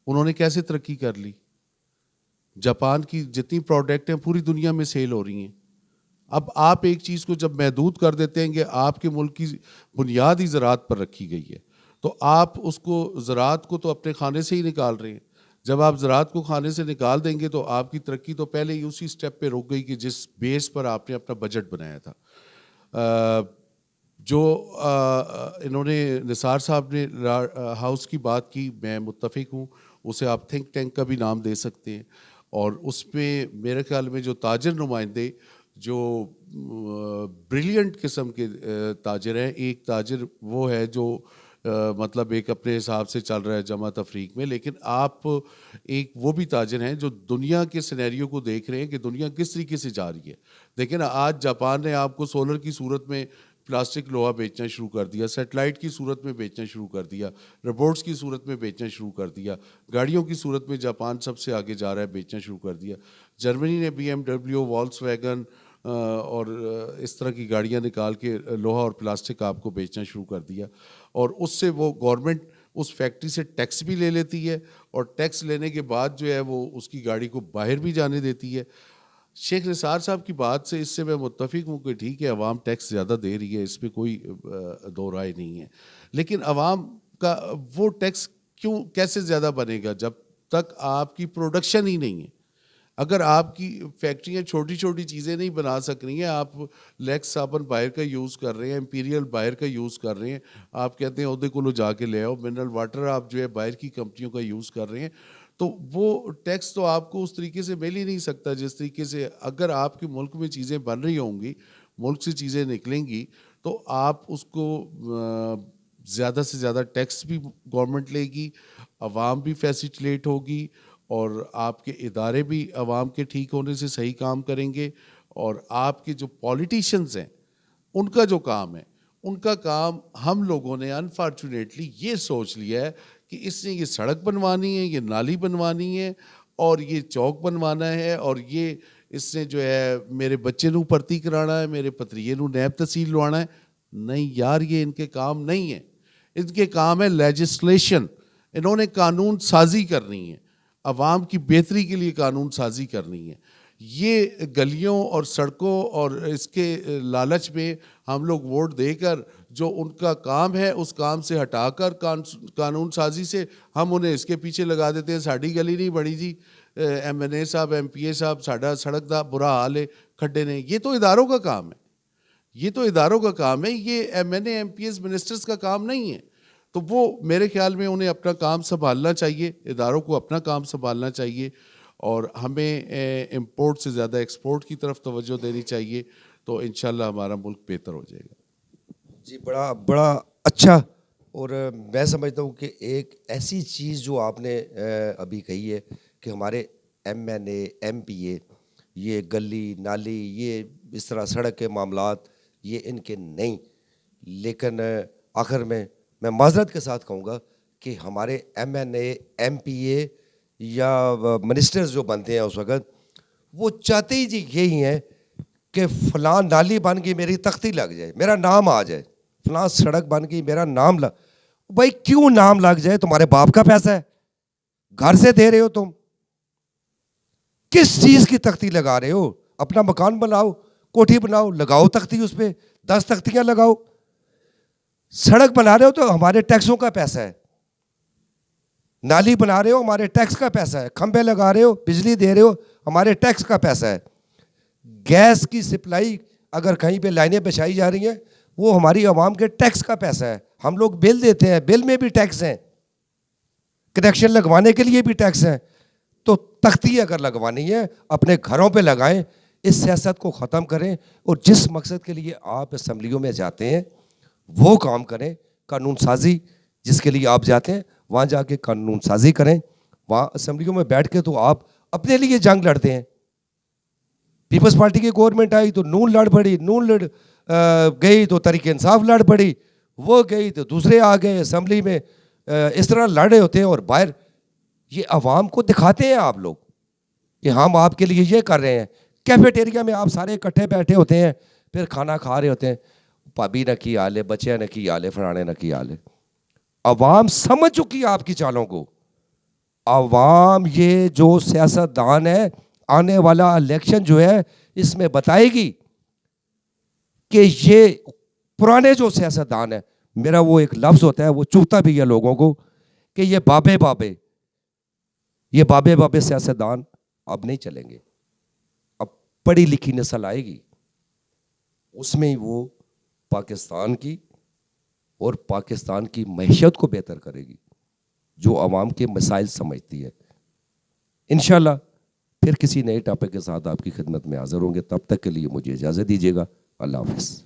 انہوں نے کیسے ترقی کر لی؟ جاپان کی جتنی پروڈکٹ ہیں پوری دنیا میں سیل ہو رہی ہیں. اب آپ ایک چیز کو جب محدود کر دیتے ہیں کہ آپ کے ملک کی بنیاد ہی زراعت پر رکھی گئی ہے, تو آپ اس کو زراعت کو تو اپنے کھانے سے ہی نکال رہے ہیں. جب آپ زراعت کو کھانے سے نکال دیں گے تو آپ کی ترقی تو پہلے ہی اسی سٹیپ پہ رک گئی کہ جس بیس پر آپ نے اپنا بجٹ بنایا تھا. جو انہوں نے نثار صاحب نے ہاؤس کی بات کی, میں متفق ہوں. اسے آپ تھنک ٹینک کا بھی نام دے سکتے ہیں, اور اس میں میرے خیال میں جو تاجر نمائندے جو بریلینٹ قسم کے تاجر ہیں, ایک تاجر وہ ہے جو مطلب ایک اپنے حساب سے چل رہا ہے جمع تفریق میں, لیکن آپ ایک وہ بھی تاجر ہیں جو دنیا کے سینیریو کو دیکھ رہے ہیں کہ دنیا کس طریقے سے جا رہی ہے. دیکھیں نا, آج جاپان نے آپ کو سولر کی صورت میں پلاسٹک لوہا بیچنا شروع کر دیا, سیٹلائٹ کی صورت میں بیچنا شروع کر دیا, روبوٹس کی صورت میں بیچنا شروع کر دیا, گاڑیوں کی صورت میں جاپان سب سے آگے جا رہا ہے, بیچنا شروع کر دیا. جرمنی نے BMW, والکس ویگن اور اس طرح کی گاڑیاں نکال کے لوہا اور پلاسٹک آپ کو بیچنا شروع کر دیا, اور اس سے وہ گورنمنٹ اس فیکٹری سے ٹیکس بھی لے لیتی ہے, اور ٹیکس لینے کے بعد جو ہے وہ اس کی گاڑی کو باہر بھی جانے دیتی ہے. شیخ نثار صاحب کی بات سے اس سے میں متفق ہوں کہ ٹھیک ہے عوام ٹیکس زیادہ دے رہی ہے, اس پہ کوئی دو رائے نہیں ہے, لیکن عوام کا وہ ٹیکس کیسے زیادہ بنے گا جب تک آپ کی پروڈکشن ہی نہیں ہے. اگر آپ کی فیکٹریاں چھوٹی چھوٹی چیزیں نہیں بنا سک رہی ہیں, آپ لیکس صابن باہر کا یوز کر رہے ہیں, امپیریل باہر کا یوز کر رہے ہیں, آپ کہتے ہیں عہدے کو لو جا کے لے آؤ, منرل واٹر آپ جو ہے باہر کی کمپنیوں کا یوز کر رہے ہیں, تو وہ ٹیکس تو آپ کو اس طریقے سے مل ہی نہیں سکتا جس طریقے سے اگر آپ کے ملک میں چیزیں بن رہی ہوں گی, ملک سے چیزیں نکلیں گی, تو آپ اس کو زیادہ سے زیادہ ٹیکس بھی گورنمنٹ لے گی, عوام بھی فیسیلیٹ ہوگی, اور آپ کے ادارے بھی عوام کے ٹھیک ہونے سے صحیح کام کریں گے. اور آپ کے جو پولیٹیشنز ہیں ان کا جو کام ہے, ان کا کام ہم لوگوں نے انفارچونیٹلی یہ سوچ لیا ہے کہ اس نے یہ سڑک بنوانی ہے, یہ نالی بنوانی ہے, اور یہ چوک بنوانا ہے, اور یہ اس نے جو ہے میرے بچے نو پرتی کرانا ہے, میرے پتریے نو نیب تحصیل لوانا ہے. نہیں یار, یہ ان کے کام نہیں ہے. ان کے کام ہے لیجسلیشن. انہوں نے قانون سازی کرنی ہے, عوام کی بہتری کے لیے قانون سازی کرنی ہے. یہ گلیوں اور سڑکوں اور اس کے لالچ میں ہم لوگ ووٹ دے کر جو ان کا کام ہے اس کام سے ہٹا کر قانون سازی سے ہم انہیں اس کے پیچھے لگا دیتے ہیں. ساڑی گلی نہیں بڑی جی, MNA صاحب, MP صاحب, ساڑا سڑک دا برا حال ہے, کھڈے نے. یہ تو اداروں کا کام ہے, یہ تو اداروں کا کام ہے, یہ MNA MPs منسٹرز کا کام نہیں ہے. تو وہ میرے خیال میں انہیں اپنا کام سنبھالنا چاہیے, اداروں کو اپنا کام سنبھالنا چاہیے, اور ہمیں امپورٹ سے زیادہ ایکسپورٹ کی طرف توجہ دینی چاہیے, تو انشاءاللہ ہمارا ملک بہتر ہو جائے گا. جی بڑا اچھا. اور میں سمجھتا ہوں کہ ایک ایسی چیز جو آپ نے ابھی کہی ہے کہ ہمارے MNA MPA یہ گلی نالی یہ اس طرح سڑک کے معاملات یہ ان کے نہیں, لیکن آخر میں معذرت کے ساتھ کہوں گا کہ ہمارے MNA MPA یا منسٹرز جو بنتے ہیں اس وقت وہ چاہتے ہی جی یہی ہیں کہ فلاں نالی بن گئی میری تختی لگ جائے, میرا نام آ جائے, فلاں سڑک بن گئی میرا نام لگ. بھائی کیوں نام لگ جائے؟ تمہارے باپ کا پیسہ ہے, گھر سے دے رہے ہو تم, کس چیز کی تختی لگا رہے ہو؟ اپنا مکان بناؤ, کوٹھی بناؤ, لگاؤ تختی, اس پہ 10 تختیاں لگاؤ. سڑک بنا رہے ہو تو ہمارے ٹیکسوں کا پیسہ ہے, نالی بنا رہے ہو ہمارے ٹیکس کا پیسہ ہے, کھمبے لگا رہے ہو, بجلی دے رہے ہو ہمارے ٹیکس کا پیسہ ہے. گیس کی سپلائی اگر کہیں پہ لائنیں بچھائی جا رہی ہیں وہ ہماری عوام کے ٹیکس کا پیسہ ہے. ہم لوگ بل دیتے ہیں, بل میں بھی ٹیکس ہیں, کنیکشن لگوانے کے لیے بھی ٹیکس ہیں. تو تختی اگر لگوانی ہے اپنے گھروں پہ لگائیں, اس سیاست کو ختم کریں, اور جس مقصد کے لیے آپ اسمبلیوں میں جاتے ہیں وہ کام کریں. قانون سازی جس کے لیے آپ جاتے ہیں وہاں جا کے قانون سازی کریں. وہاں اسمبلیوں میں بیٹھ کے تو آپ اپنے لیے جنگ لڑتے ہیں. پیپلز پارٹی کی گورنمنٹ آئی تو نون لڑ پڑی, نون لڑ گئی تو تحریک انصاف لڑ پڑی, وہ گئی تو دوسرے آ گئے اسمبلی میں, اس طرح لڑ رہے ہوتے ہیں. اور باہر یہ عوام کو دکھاتے ہیں آپ لوگ کہ ہم آپ کے لیے یہ کر رہے ہیں. کیفیٹیریا میں آپ سارے اکٹھے بیٹھے ہوتے ہیں, پھر کھانا کھا رہے ہوتے ہیں, بھابی نہ کی آلے, بچے نہ کی آلے, فلانے نہ کی آلے. عوام سمجھ چکی آپ کی چالوں کو. عوام یہ جو سیاست دان ہے آنے والا الیکشن جو ہے اس میں بتائے گی کہ یہ پرانے جو سیاست دان ہے میرا وہ ایک لفظ ہوتا ہے وہ چبھتا بھی ہے لوگوں کو کہ یہ بابے بابے سیاستدان اب نہیں چلیں گے. اب پڑھی لکھی نسل آئے گی, اس میں وہ پاکستان کی اور پاکستان کی معیشت کو بہتر کرے گی, جو عوام کے مسائل سمجھتی ہے. انشاءاللہ پھر کسی نئے ٹاپک کے ساتھ آپ کی خدمت میں حاضر ہوں گے. تب تک کے لیے مجھے اجازت دیجیے گا. اللہ حافظ.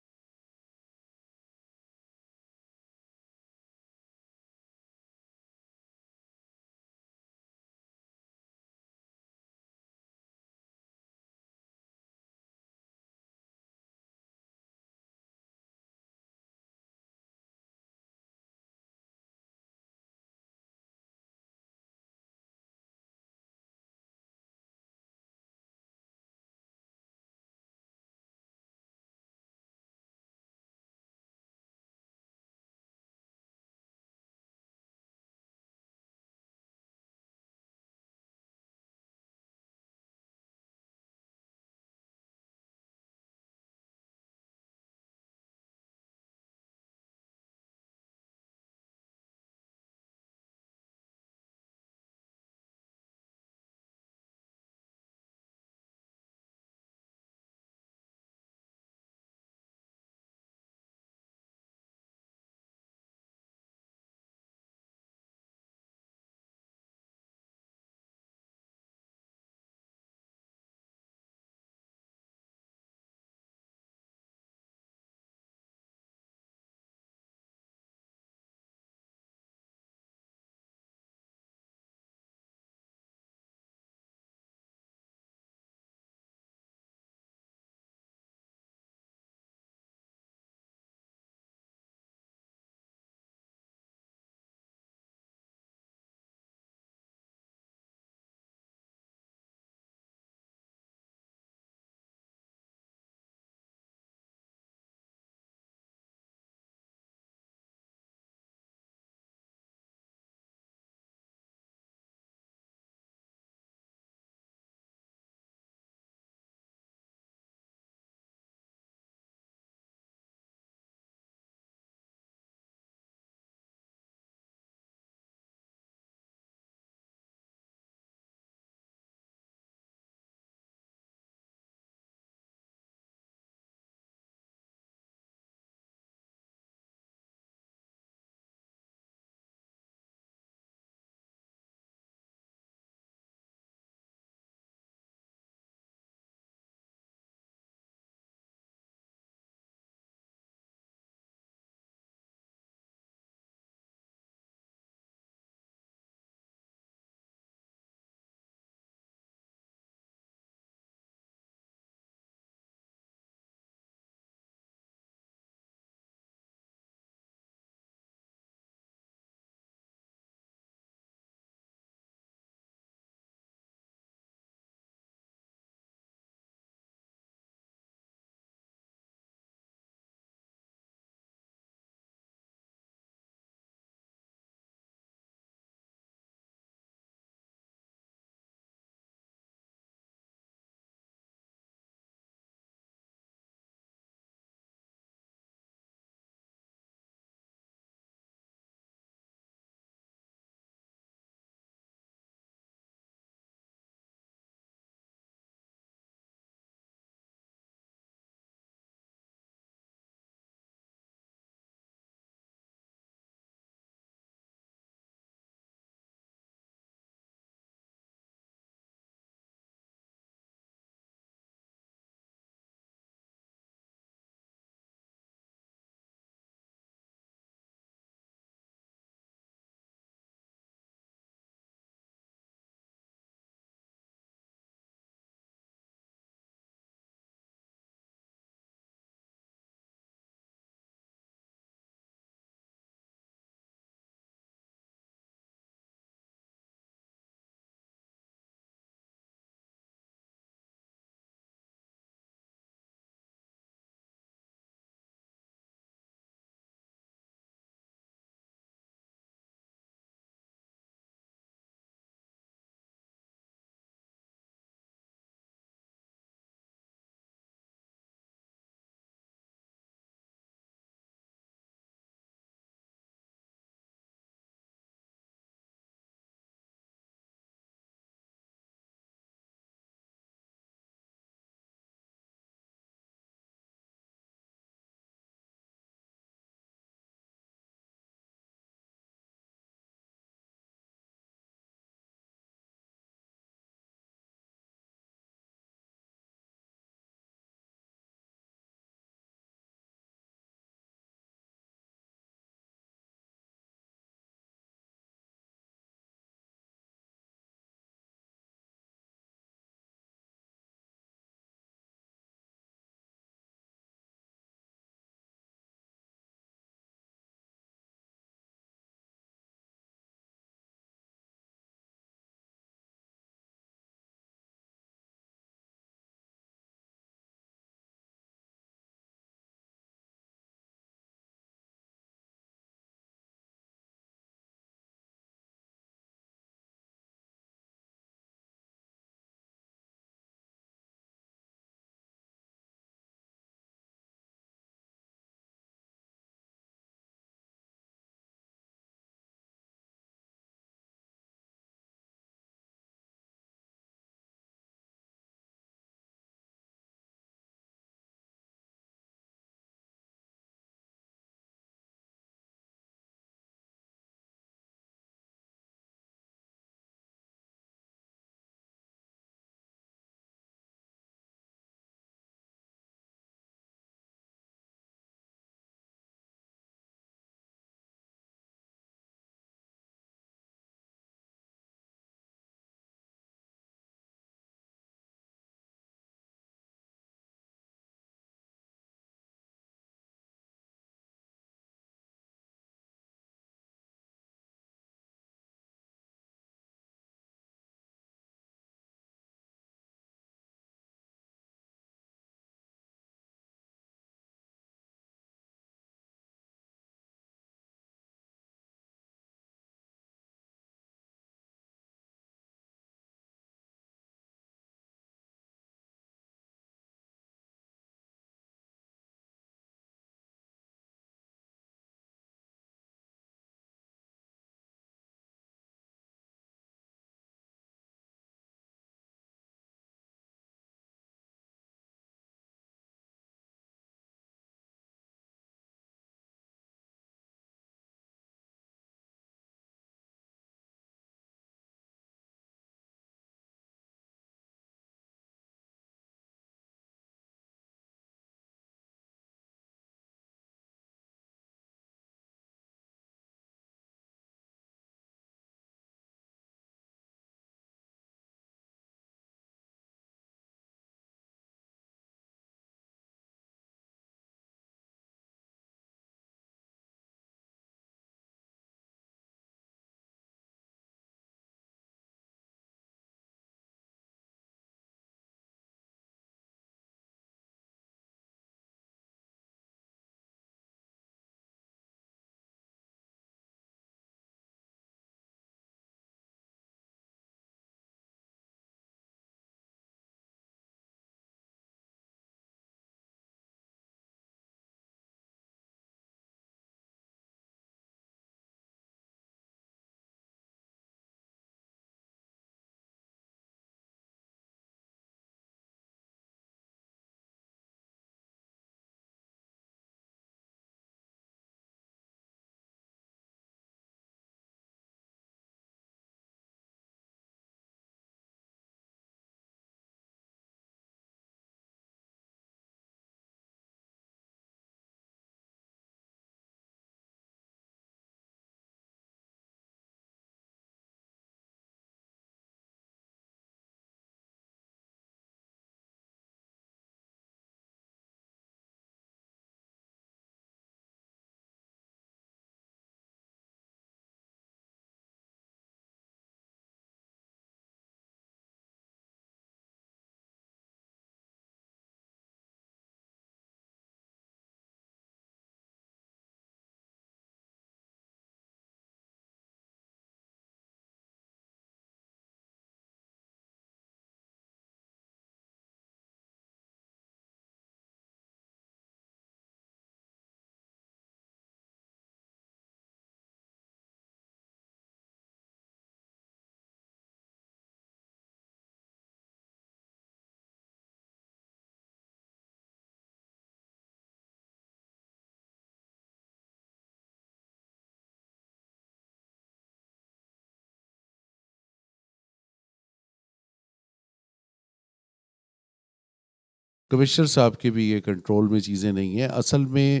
کمشنر صاحب کے بھی یہ کنٹرول میں چیزیں نہیں ہیں. اصل میں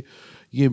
یہ